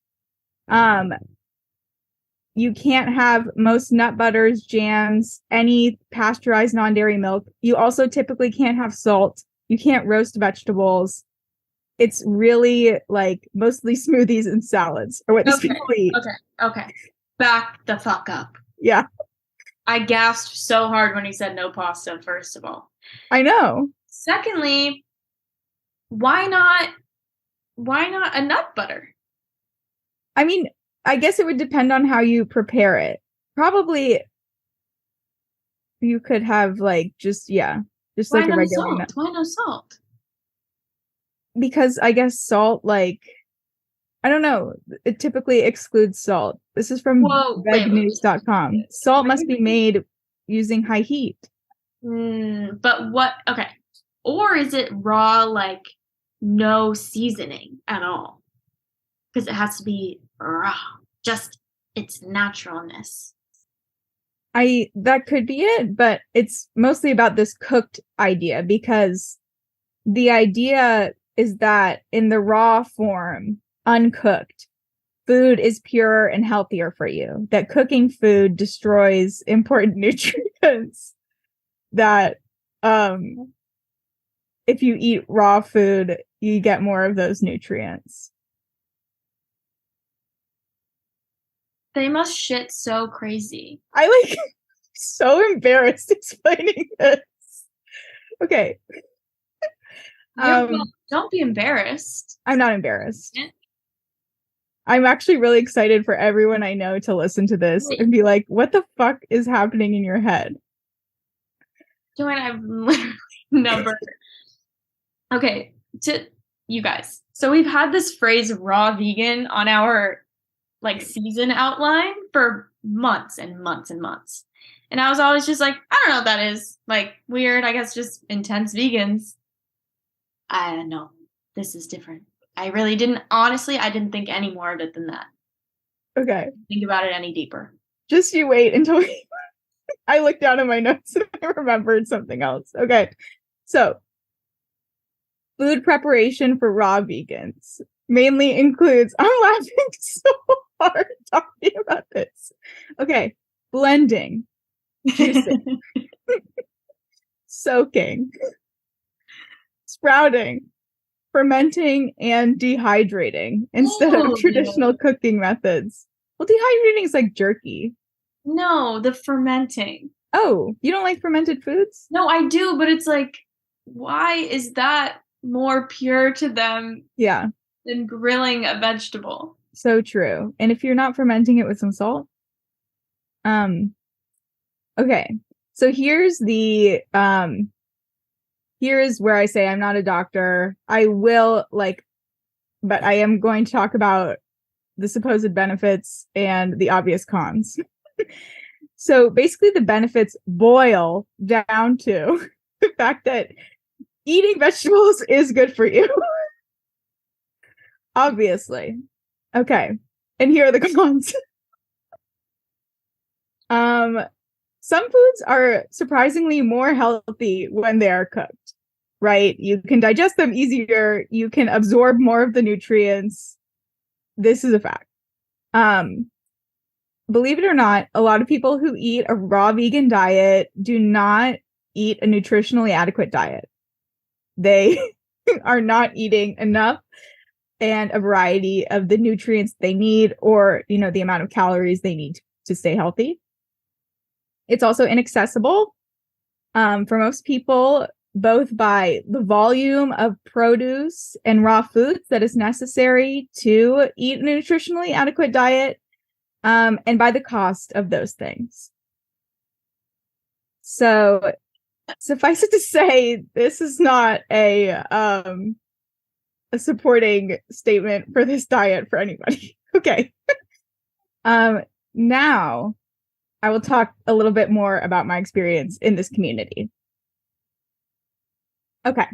You can't have most nut butters, jams, any pasteurized non-dairy milk. You also typically can't have salt. You can't roast vegetables. It's really like mostly smoothies and salads are what these people eat. Okay. Back the fuck up. Yeah. I gasped so hard when he said no pasta, first of all. I know. Secondly, why not a nut butter? I mean, I guess it would depend on how you prepare it. Probably you could have like just like a regular nut. Why no salt? Because I guess salt like I don't know. It typically excludes salt. This is from vegnews.com. Salt must be made using high heat. But what? Okay. Or is it raw, like no seasoning at all? Because it has to be raw, just its naturalness. That could be it, but it's mostly about this cooked idea, because the idea is that in the raw form, uncooked, food is purer and healthier for you. That cooking food destroys important nutrients that if you eat raw food, you get more of those nutrients. They must shit so crazy. I so embarrassed explaining this. Okay. Don't be embarrassed. I'm not embarrassed. I'm actually really excited for everyone I know to listen to this and be like, what the fuck is happening in your head? Joanne, I've literally never. Okay, to you guys. So we've had this phrase raw vegan on our season outline for months and months and months. And I was always just like, I don't know what that is. Weird, I guess just intense vegans. I don't know. This is different. I really didn't, honestly, I didn't think any more of it than that. Okay. Think about it any deeper. Just you wait until I looked down at my notes and I remembered something else. Okay. So, food preparation for raw vegans mainly includes, I'm laughing so hard talking about this. Okay. Blending, juicing, soaking, sprouting, fermenting, and dehydrating instead of traditional cooking methods. Well, dehydrating is like jerky. No, the fermenting. Oh, you don't like fermented foods? No, I do, but it's like, why is that more pure to them than grilling a vegetable? So true. And if you're not fermenting it with some salt? Okay. So here's where I say I'm not a doctor. I will but I am going to talk about the supposed benefits and the obvious cons. So basically the benefits boil down to the fact that eating vegetables is good for you. Obviously. Okay. And here are the cons. Some foods are surprisingly more healthy when they are cooked, right? You can digest them easier. You can absorb more of the nutrients. This is a fact. Believe it or not, a lot of people who eat a raw vegan diet do not eat a nutritionally adequate diet. They are not eating enough and a variety of the nutrients they need, or, the amount of calories they need to stay healthy. It's also inaccessible for most people, both by the volume of produce and raw foods that is necessary to eat a nutritionally adequate diet, and by the cost of those things. So suffice it to say, this is not a supporting statement for this diet for anybody. Okay. Now I will talk a little bit more about my experience in this community. Okay.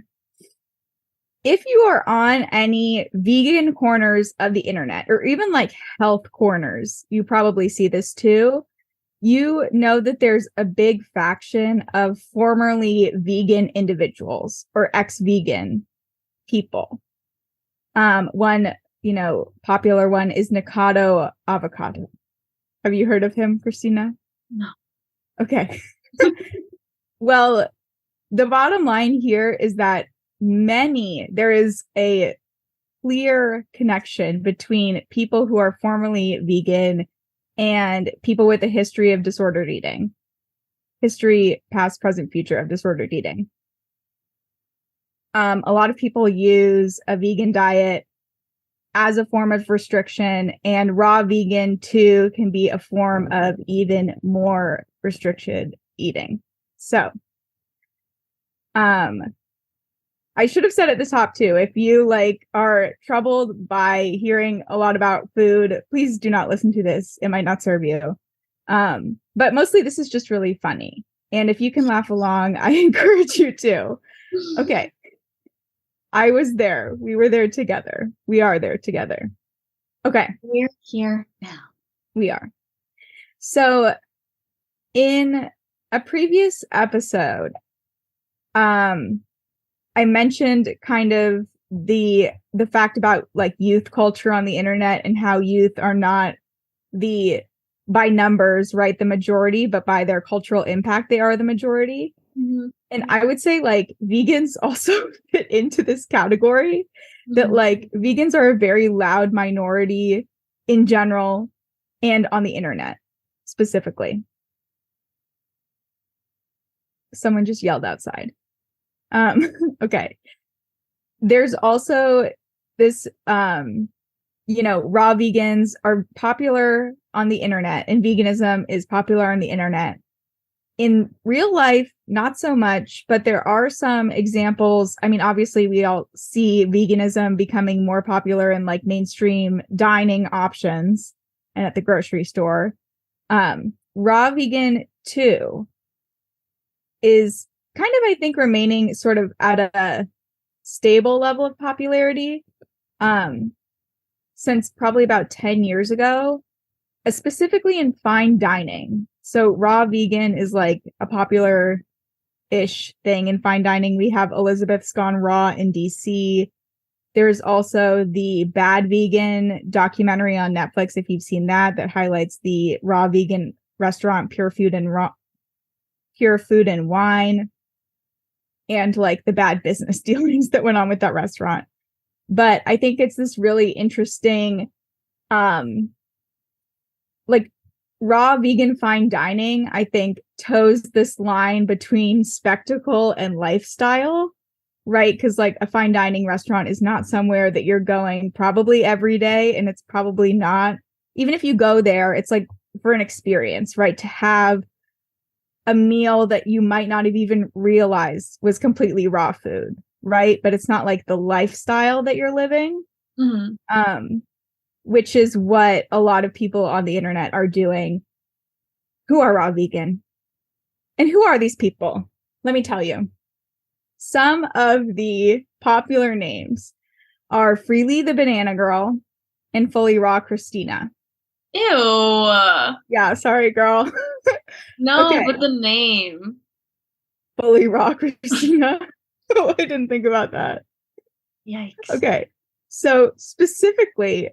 If you are on any vegan corners of the internet, or even health corners, you probably see this too. You know that there's a big faction of formerly vegan individuals or ex-vegan people. One, popular one is Nikado Avocado. Have you heard of him, Christina? No. Okay. Well, the bottom line here is that there is a clear connection between people who are formerly vegan and people with a history of disordered eating. History, past, present, future of disordered eating. A lot of people use a vegan diet as a form of restriction, and raw vegan too can be a form of even more restricted eating. So, I should have said at the top too, if you like are troubled by hearing a lot about food, please do not listen to this. It might not serve you. But mostly this is just really funny. And if you can laugh along, I encourage you to. Okay. I was there. We were there together. We are there together. Okay. We're here now. We are. So in a previous episode, I mentioned kind of the fact about like youth culture on the internet and how youth are not by numbers, right, the majority, but by their cultural impact, they are the majority. Mm-hmm. And I would say like vegans also fit into this category, that like vegans are a very loud minority in general and on the internet specifically. Someone just yelled outside. Okay. There's also this, raw vegans are popular on the internet, and veganism is popular on the internet. In real life, not so much, but there are some examples. I mean, obviously, we all see veganism becoming more popular in like mainstream dining options and at the grocery store. Raw vegan too is kind of, I think, remaining sort of at a stable level of popularity since probably about 10 years ago, specifically in fine dining. So raw vegan is like a popular-ish thing in fine dining. We have Elizabeth's Gone Raw in DC. There's also the Bad Vegan documentary on Netflix, if you've seen that highlights the raw vegan restaurant Pure Food and Wine, and like the bad business dealings that went on with that restaurant. But I think it's this really interesting, like raw vegan fine dining, I think toes this line between spectacle and lifestyle, right? Because like a fine dining restaurant is not somewhere that you're going probably every day. And it's probably not, even if you go there, it's like for an experience, right? To have a meal that you might not have even realized was completely raw food, right? But it's not like the lifestyle that you're living, which is what a lot of people on the internet are doing who are raw vegan. And who are these people? Let me tell you. Some of the popular names are Freely the Banana Girl and Fully Raw Christina. Ew. Yeah, sorry, girl. No, okay. But the name. Fully Raw Christina. Oh, I didn't think about that. Yikes. Okay. So specifically,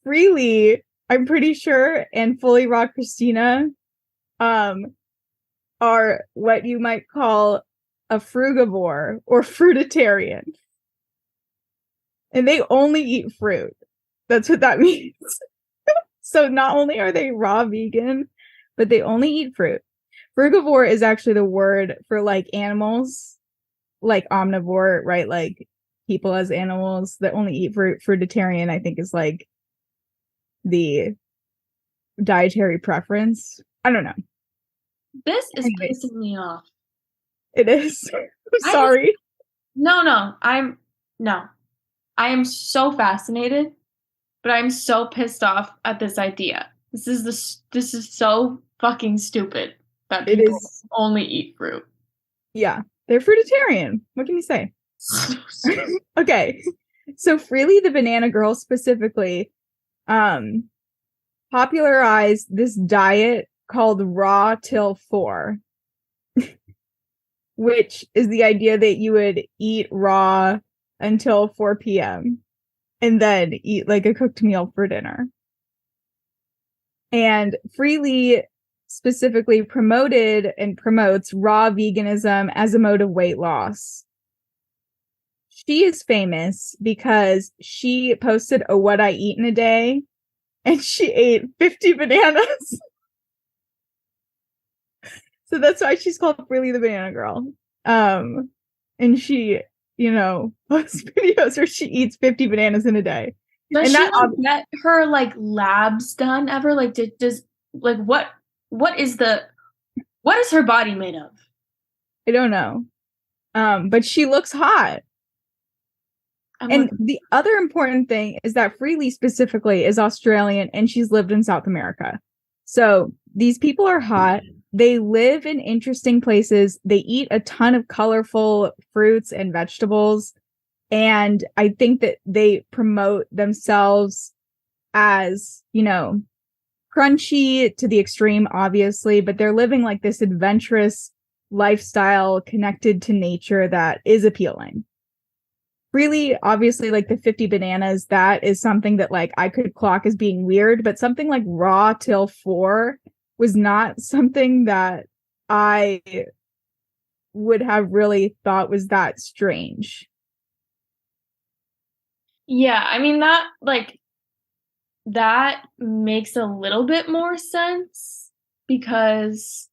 Freely, I'm pretty sure, and Fully Raw Christina are what you might call a frugivore or fruitarian. And they only eat fruit. That's what that means. So not only are they raw vegan, but they only eat fruit. Frugivore is actually the word for like animals, like omnivore, right? Like people as animals that only eat fruit. Fruitarian, I think, is like the dietary preference. I don't know. This is pissing me off. It is. I'm sorry. No. I am so fascinated, but I'm so pissed off at this idea. This is so fucking stupid that people only eat fruit. Yeah, they're fruitarian. What can you say? Okay, so Freely the Banana Girl specifically popularized this diet called Raw Till 4, which is the idea that you would eat raw until 4 p.m. and then eat like a cooked meal for dinner. And Freely specifically promoted and promotes raw veganism as a mode of weight loss. She is famous because she posted a what I eat in a day, and she ate 50 bananas. So that's why she's called Freely the Banana Girl. And she, posts videos where she eats 50 bananas in a day. Does she get her like labs done ever? Like, what is her body made of? I don't know. But she looks hot. And the other important thing is that Freely specifically is Australian and she's lived in South America. So these people are hot. They live in interesting places. They eat a ton of colorful fruits and vegetables. And I think that they promote themselves as, you know, crunchy to the extreme, obviously, but they're living like this adventurous lifestyle connected to nature that is appealing. Really, obviously, like the 50 bananas, that is something that like I could clock as being weird, but something like raw till 4 was not something that I would have really thought was that strange. Yeah, I mean that makes a little bit more sense because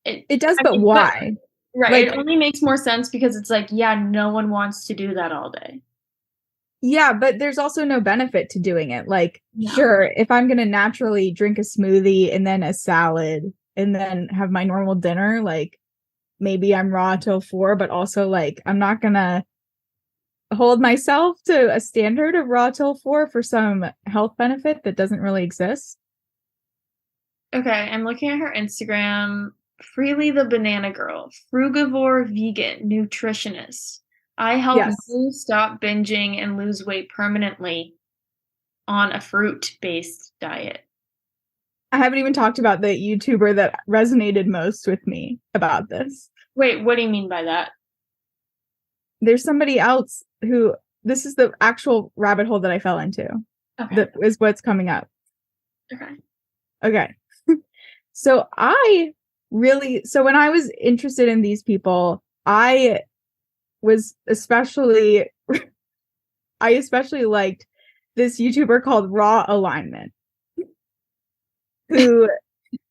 it does, but why? Right, like, it only makes more sense because it's like, yeah, no one wants to do that all day. Yeah, but there's also no benefit to doing it. Like, sure, if I'm going to naturally drink a smoothie and then a salad and then have my normal dinner, like maybe I'm raw till 4, but also like I'm not going to hold myself to a standard of raw till 4 for some health benefit that doesn't really exist. Okay, I'm looking at her Instagram. Freely the Banana Girl, frugivore vegan nutritionist. I help you stop binging and lose weight permanently on a fruit-based diet. I haven't even talked about the YouTuber that resonated most with me about this. Wait, what do you mean by that? There's somebody else who, this is the actual rabbit hole that I fell into. Okay. That is what's coming up. Okay. So when I was interested in these people, I especially liked this YouTuber called Raw Alignment, whose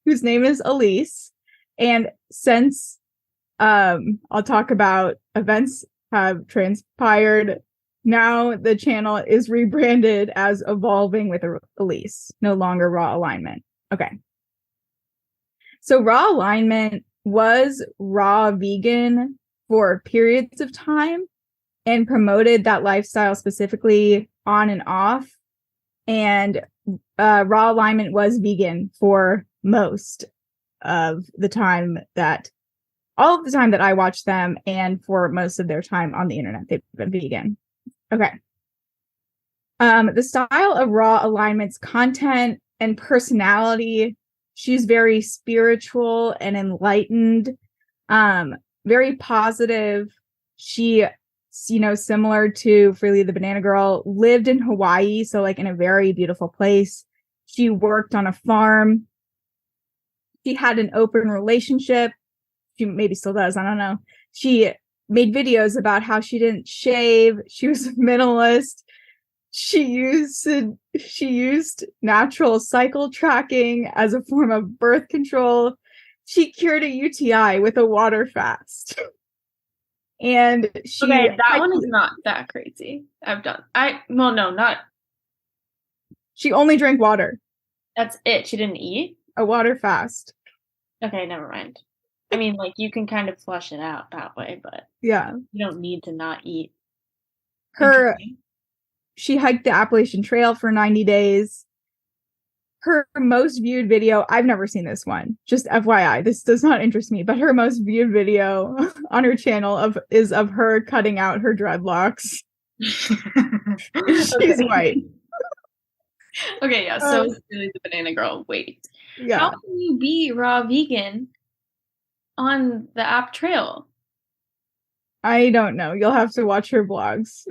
name is Elise. And since I'll talk about events have transpired, now the channel is rebranded as Evolving with Elise, no longer Raw Alignment. Okay. So Raw Alignment was raw vegan for periods of time and promoted that lifestyle specifically on and off. And Raw Alignment was vegan for most of the time all of the time that I watched them, and for most of their time on the internet, they've been vegan. Okay. The style of Raw Alignment's content and personality, she's very spiritual and enlightened, very positive. She, similar to Freely the Banana Girl, lived in Hawaii, so like in a very beautiful place. She worked on a farm. She had an open relationship. She maybe still does, I don't know. She made videos about how she didn't shave. She was a minimalist. She used natural cycle tracking as a form of birth control. She cured a UTI with a water fast. And that one is not that crazy. She only drank water. That's it. She didn't eat? A water fast. Okay, never mind. I mean, like, you can kind of flush it out that way, but yeah, you don't need to not eat. She hiked the Appalachian Trail for 90 days. Her most viewed video, I've never seen this one, just FYI, this does not interest me, but her most viewed video on her channel is of her cutting out her dreadlocks. She's white. Okay, yeah, so it's really the Banana Girl. Wait. Yeah. How can you be raw vegan on the app trail? I don't know. You'll have to watch her vlogs.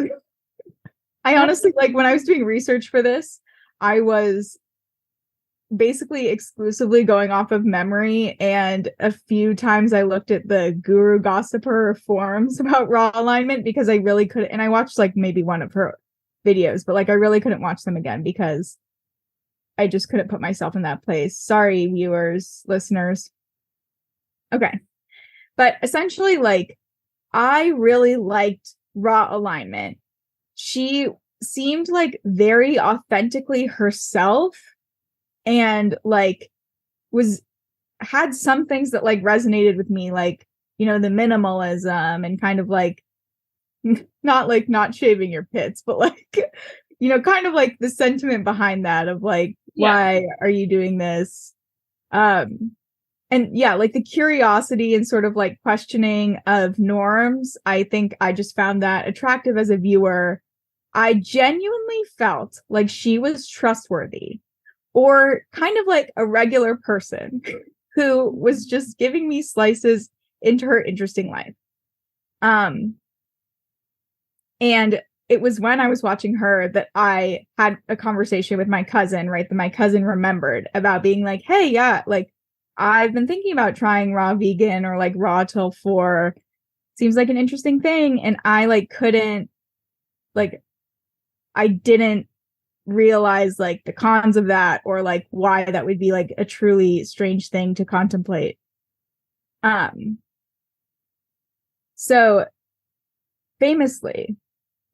I honestly, like, when I was doing research for this, I was basically exclusively going off of memory, and a few times I looked at the Guru Gossiper forums about Raw Alignment because I really couldn't, and I watched like maybe one of her videos, but like I really couldn't watch them again because I just couldn't put myself in that place. Sorry, viewers, listeners. Okay. But essentially, like, I really liked Raw Alignment. She seemed like very authentically herself, and like had some things that like resonated with me, like, you know, the minimalism and kind of like not shaving your pits, but like, you know, kind of like the sentiment behind that of like, why are you doing this? And yeah, like the curiosity and sort of like questioning of norms, I think I just found that attractive as a viewer. I genuinely felt like she was trustworthy or kind of like a regular person who was just giving me slices into her interesting life. And it was when I was watching her that I had a conversation with my cousin, right? That my cousin remembered about being like, hey, yeah, like I've been thinking about trying raw vegan or like raw till 4. Seems like an interesting thing. And I like couldn't, like, I didn't realize like the cons of that or like why that would be like a truly strange thing to contemplate. So famously,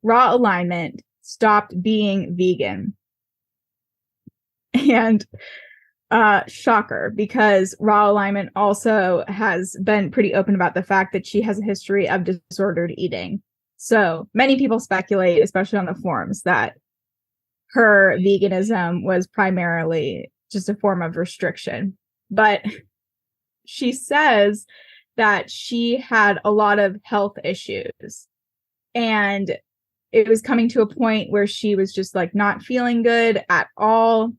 Raw Alignment stopped being vegan. And shocker, because Raw Alignment also has been pretty open about the fact that she has a history of disordered eating. So many people speculate, especially on the forums, that her veganism was primarily just a form of restriction. But she says that she had a lot of health issues. And it was coming to a point where she was just like not feeling good at all.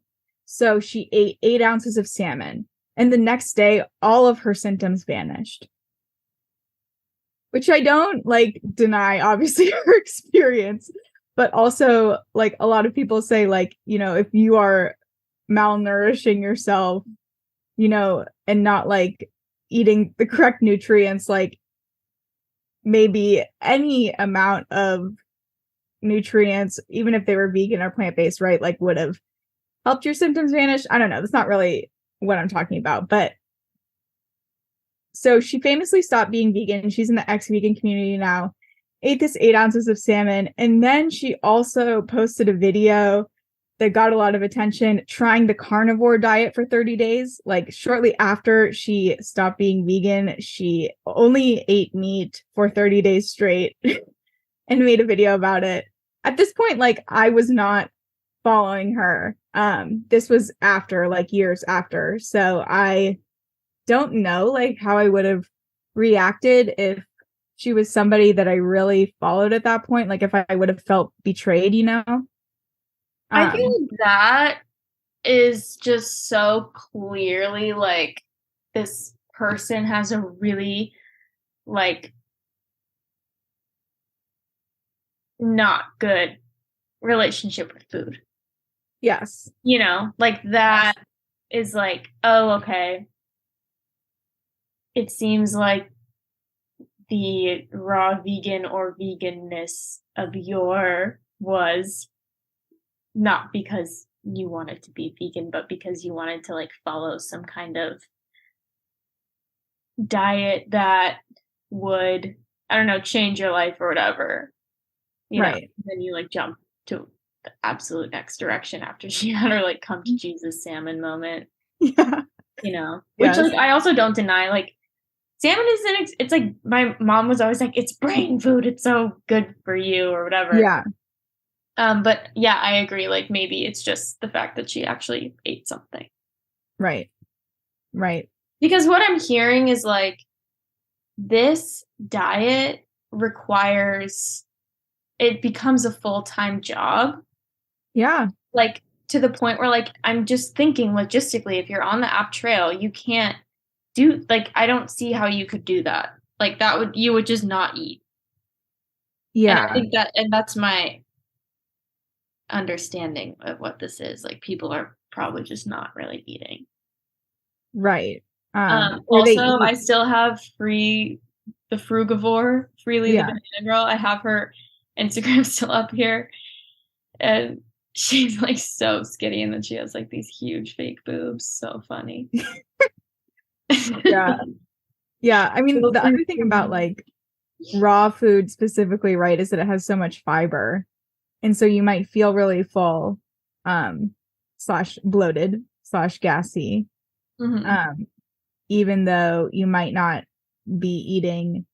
So she ate 8 ounces of salmon. And the next day, all of her symptoms vanished. Which I don't like deny, obviously, her experience. But also, like, a lot of people say, like, you know, if you are malnourishing yourself, you know, and not like eating the correct nutrients, like maybe any amount of nutrients, even if they were vegan or plant-based, right, like would have helped your symptoms vanish. I don't know. That's not really what I'm talking about. But so she famously stopped being vegan. She's in the ex-vegan community now, ate this 8 ounces of salmon. And then she also posted a video that got a lot of attention trying the carnivore diet for 30 days. Like shortly after she stopped being vegan, she only ate meat for 30 days straight and made a video about it. At this point, like I was not following her. This was after, like years after. So I don't know like how I would have reacted if she was somebody that I really followed at that point. Like if I would have felt betrayed, you know? I feel like that is just so clearly like this person has a really like not good relationship with food. Yes. You know, like that is like, oh, okay. It seems like the raw vegan or veganness of yore was not because you wanted to be vegan, but because you wanted to like follow some kind of diet that would, I don't know, change your life or whatever. You know, then you like jump to the absolute next direction after she had her like come to Jesus salmon moment. Yeah. You know, which like I also don't deny, like salmon is it's like my mom was always like, it's brain food, it's so good for you or whatever. Yeah. But yeah, I agree. Like maybe it's just the fact that she actually ate something. Right. Right. Because what I'm hearing is like this diet requires, it becomes a full-time job. Yeah. Like to the point where like I'm just thinking logistically, if you're on the app trail, you can't do like I don't see how you could do that. Like you would just not eat. Yeah. And I think that's my understanding of what this is. Like people are probably just not really eating. Right. Also, I still have the frugivore, Freely the Banana Girl. I have her Instagram still up here. And she's like so skinny and then she has like these huge fake boobs. So funny. Yeah. Yeah. I mean, the other thing about like raw food specifically, right, is that it has so much fiber. And so you might feel really full, / bloated / gassy. Mm-hmm. Even though you might not be eating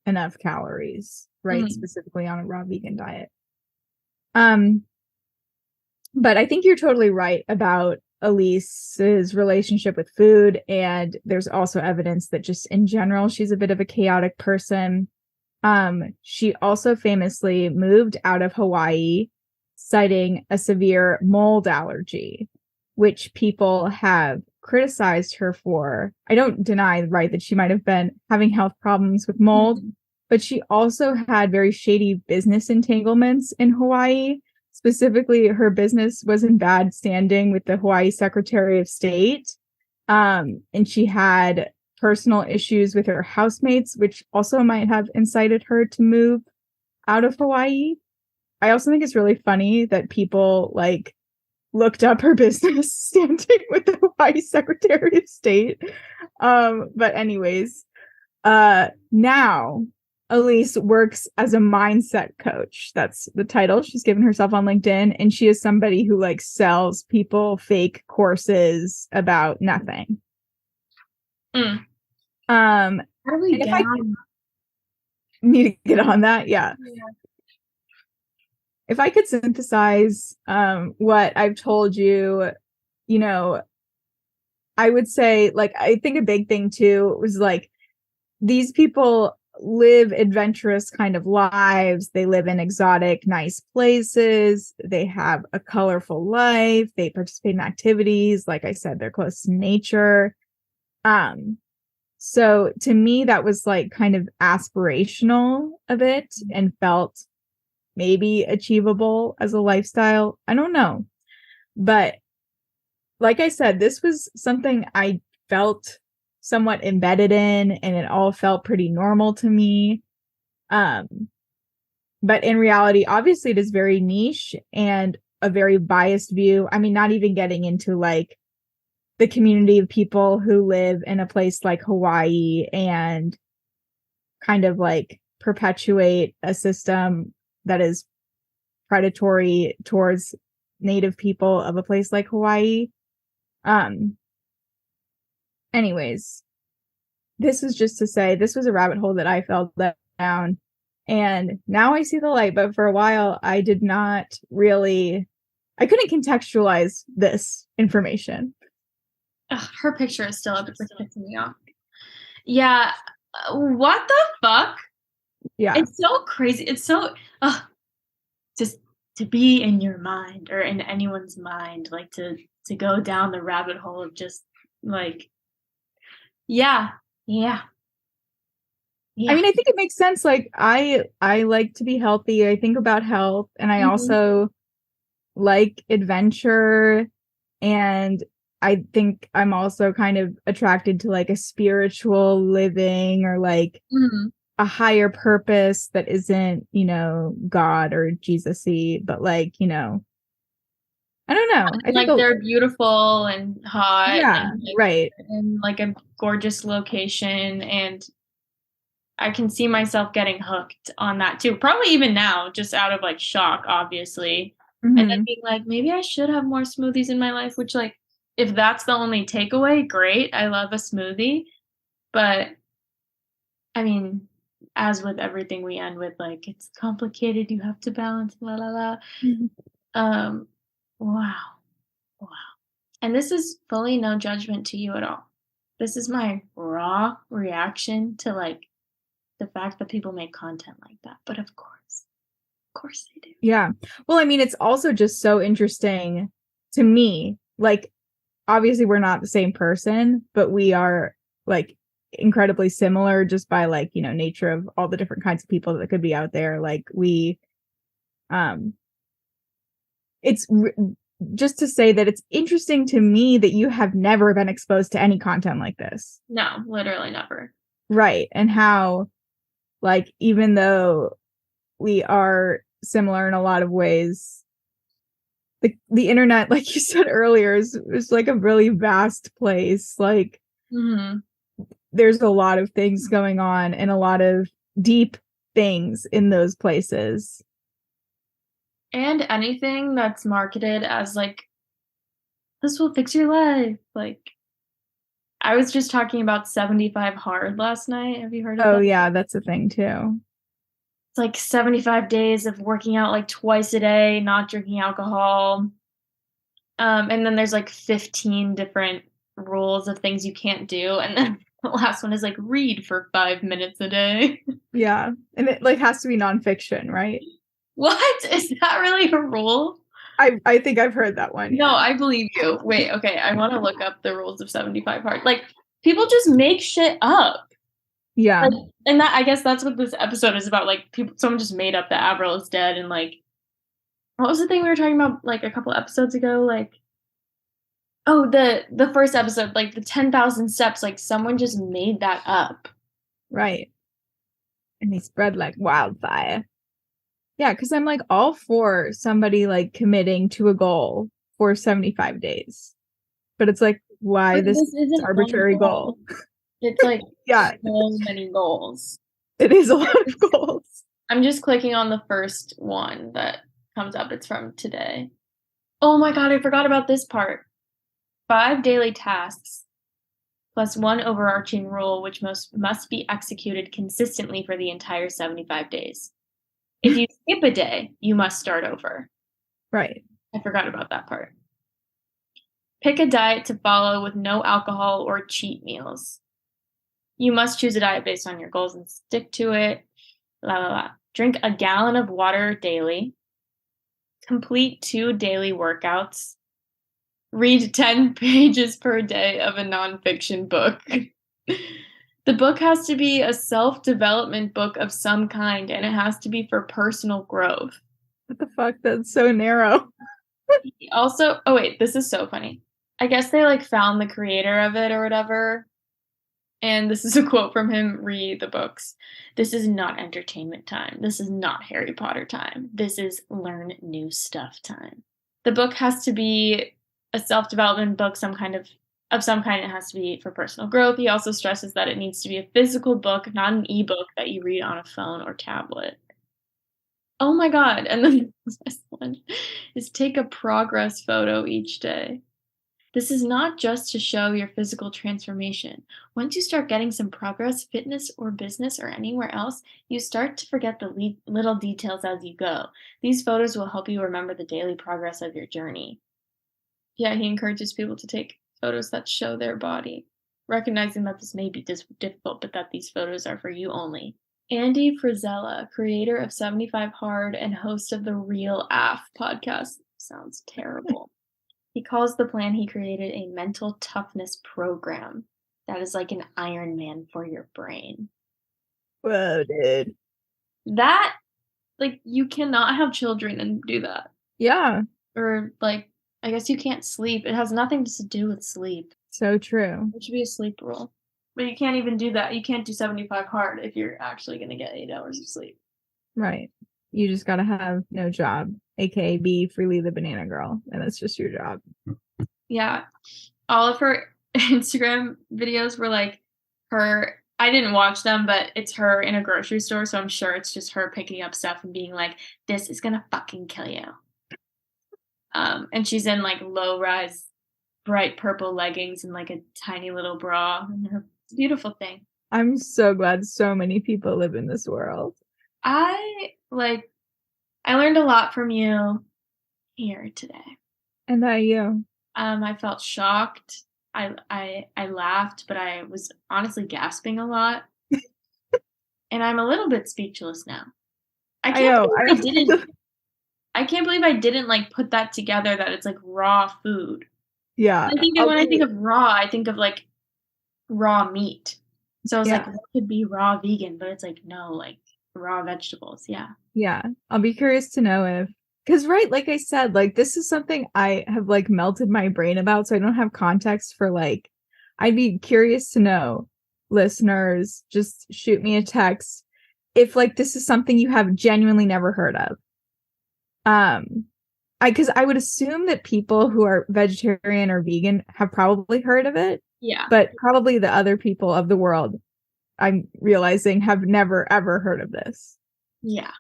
enough calories, right? Mm-hmm. Specifically on a raw vegan diet. But I think you're totally right about Elise's relationship with food. And there's also evidence that just in general, she's a bit of a chaotic person. She also famously moved out of Hawaii, citing a severe mold allergy, which people have criticized her for. I don't deny, right, that she might have been having health problems with mold, but she also had very shady business entanglements in Hawaii. Specifically, her business was in bad standing with the Hawaii Secretary of State. And she had personal issues with her housemates, which also might have incited her to move out of Hawaii. I also think it's really funny that people like looked up her business standing with the Hawaii Secretary of State. But anyways, now Elise works as a mindset coach. That's the title she's given herself on LinkedIn. And she is somebody who like sells people fake courses about nothing. How do we get on? Need to get on that. Yeah. If I could synthesize what I've told you, you know, I would say, like, I think a big thing too was like these people live adventurous kind of lives. They live in exotic, nice places. They have a colorful life. They participate in activities. Like I said, they're close to nature. So to me, that was like kind of aspirational a bit and felt maybe achievable as a lifestyle. I don't know. But like I said, this was something I felt somewhat embedded in, and it all felt pretty normal to me. But in reality, obviously it is very niche and a very biased view. I mean, not even getting into like the community of people who live in a place like Hawaii and kind of like perpetuate a system that is predatory towards native people of a place like Hawaii. Anyways, this is just to say this was a rabbit hole that I fell down, and now I see the light. But for a while, I did not really, I couldn't contextualize this information. Ugh, her picture is still up. It's like pissing me off. Yeah. What the fuck? Yeah. It's so crazy. It's so just to be in your mind or in anyone's mind, like to go down the rabbit hole of just like yeah. I mean, I think it makes sense. Like I like to be healthy. I think about health, and I also like adventure, and I think I'm also kind of attracted to like a spiritual living or like a higher purpose that isn't, you know, God or Jesus-y, but like, you know, I don't know. I like think they're beautiful and hot. Yeah, and, like, right. And like a gorgeous location, and I can see myself getting hooked on that too. Probably even now, just out of like shock, obviously. And then being like, maybe I should have more smoothies in my life, which like if that's the only takeaway, great. I love a smoothie. But I mean, as with everything we end with, like, it's complicated, you have to balance, la la la. Wow. Wow. And this is fully no judgment to you at all. This is my raw reaction to like the fact that people make content like that. But of course they do. Yeah. Well, I mean, it's also just so interesting to me. Like, obviously, we're not the same person, but we are like incredibly similar just by like, you know, nature of all the different kinds of people that could be out there. Like, it's just to say that it's interesting to me that you have never been exposed to any content like this. No, literally never. Right. And how, like, even though we are similar in a lot of ways, the internet, like you said earlier, is like a really vast place. Like, there's a lot of things going on and a lot of deep things in those places. And anything that's marketed as like, this will fix your life. Like, I was just talking about 75 hard last night. Have you heard of Oh that? yeah, that's a thing too. It's like 75 days of working out like twice a day, not drinking alcohol. And then there's like 15 different rules of things you can't do. And then the last one is like read for 5 minutes a day. Yeah. And it like has to be nonfiction, right? What? Is that really a rule? I think I've heard that one. No, Yeah. I believe you. Wait, okay. I want to look up the rules of 75 hard. Like, people just make shit up. Yeah. Like, and that I guess that's what this episode is about. Like, someone just made up that Avril is dead, and like, what was the thing we were talking about like a couple episodes ago? Like, oh, the first episode, like the 10,000 steps. Like, someone just made that up. Right. And they spread like wildfire. Yeah, because I'm like all for somebody like committing to a goal for 75 days. But it's like, why But this isn't arbitrary one goal? It's like Yeah, so many goals. it is a lot of goals. I'm just clicking on the first one that comes up. It's from today. Oh my god, I forgot about this part. 5 daily tasks plus one overarching rule which must be executed consistently for the entire 75 days. If you skip a day, you must start over. Right. I forgot about that part. Pick a diet to follow with no alcohol or cheat meals. You must choose a diet based on your goals and stick to it. La la la. Drink a gallon of water daily. Complete 2 daily workouts. Read 10 pages per day of a nonfiction book. The book has to be a self-development book of some kind, and it has to be for personal growth. What the fuck? That's so narrow. Also, oh wait, this is so funny. I guess they like found the creator of it or whatever. And this is a quote from him, read the books. This is not entertainment time. This is not Harry Potter time. This is learn new stuff time. The book has to be a self-development book, some kind. It has to be for personal growth. He also stresses that it needs to be a physical book, not an ebook that you read on a phone or tablet. Oh my god. And then this one is take a progress photo each day. This is not just to show your physical transformation. Once you start getting some progress, fitness or business or anywhere else, you start to forget the little details as you go. These photos will help you remember the daily progress of your journey. Yeah, he encourages people to take photos that show their body, recognizing that this may be difficult, but that these photos are for you only. Andy Frisella, creator of 75 Hard and host of the Real AF podcast. Sounds terrible. He calls the plan he created a mental toughness program that is like an Iron Man for your brain. Whoa, dude. That, like, you cannot have children and do that. Yeah. Or, like, I guess you can't sleep. It has nothing to do with sleep. So true. It should be a sleep rule. But you can't even do that. You can't do 75 hard if you're actually going to get 8 hours of sleep. Right. You just gotta have no job, aka be Freely the Banana Girl, and that's just your job. Yeah. All of her Instagram videos were like her. I didn't watch them, but it's her in a grocery store, so I'm sure it's just her picking up stuff and being like, this is gonna fucking kill you. And she's in like low-rise, bright purple leggings and like a tiny little bra. It's a beautiful thing. I'm so glad so many people live in this world. I learned a lot from you here today. And you. I felt shocked. I laughed, but I was honestly gasping a lot. And I'm a little bit speechless now. I can't believe I didn't like put that together that it's like raw food. Yeah. When I think of raw, I think of like raw meat. So I was like, what could be raw vegan? But it's like, no, like raw vegetables. Yeah. Yeah. I'll be curious to know if, because right, like I said, like this is something I have like melted my brain about, so I don't have context for like, I'd be curious to know, listeners, just shoot me a text if like this is something you have genuinely never heard of. Because I would assume that people who are vegetarian or vegan have probably heard of it. Yeah. But probably the other people of the world, I'm realizing, have never ever heard of this. Yeah.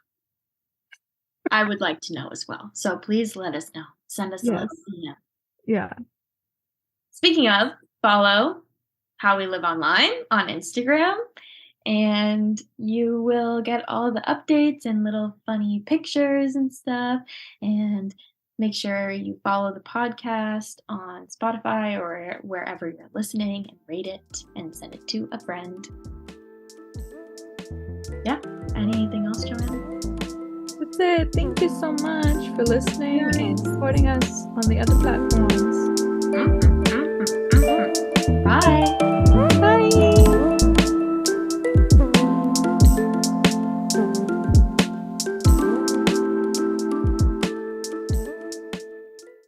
I would like to know as well. So please let us know. Send us a little email. Yeah. Speaking of, follow How We Live Online on Instagram. And you will get all the updates and little funny pictures and stuff. And make sure you follow the podcast on Spotify or wherever you're listening and rate it and send it to a friend. Yeah. Anything else, Joanna? That's it. Thank you so much for listening and supporting us on the other platforms.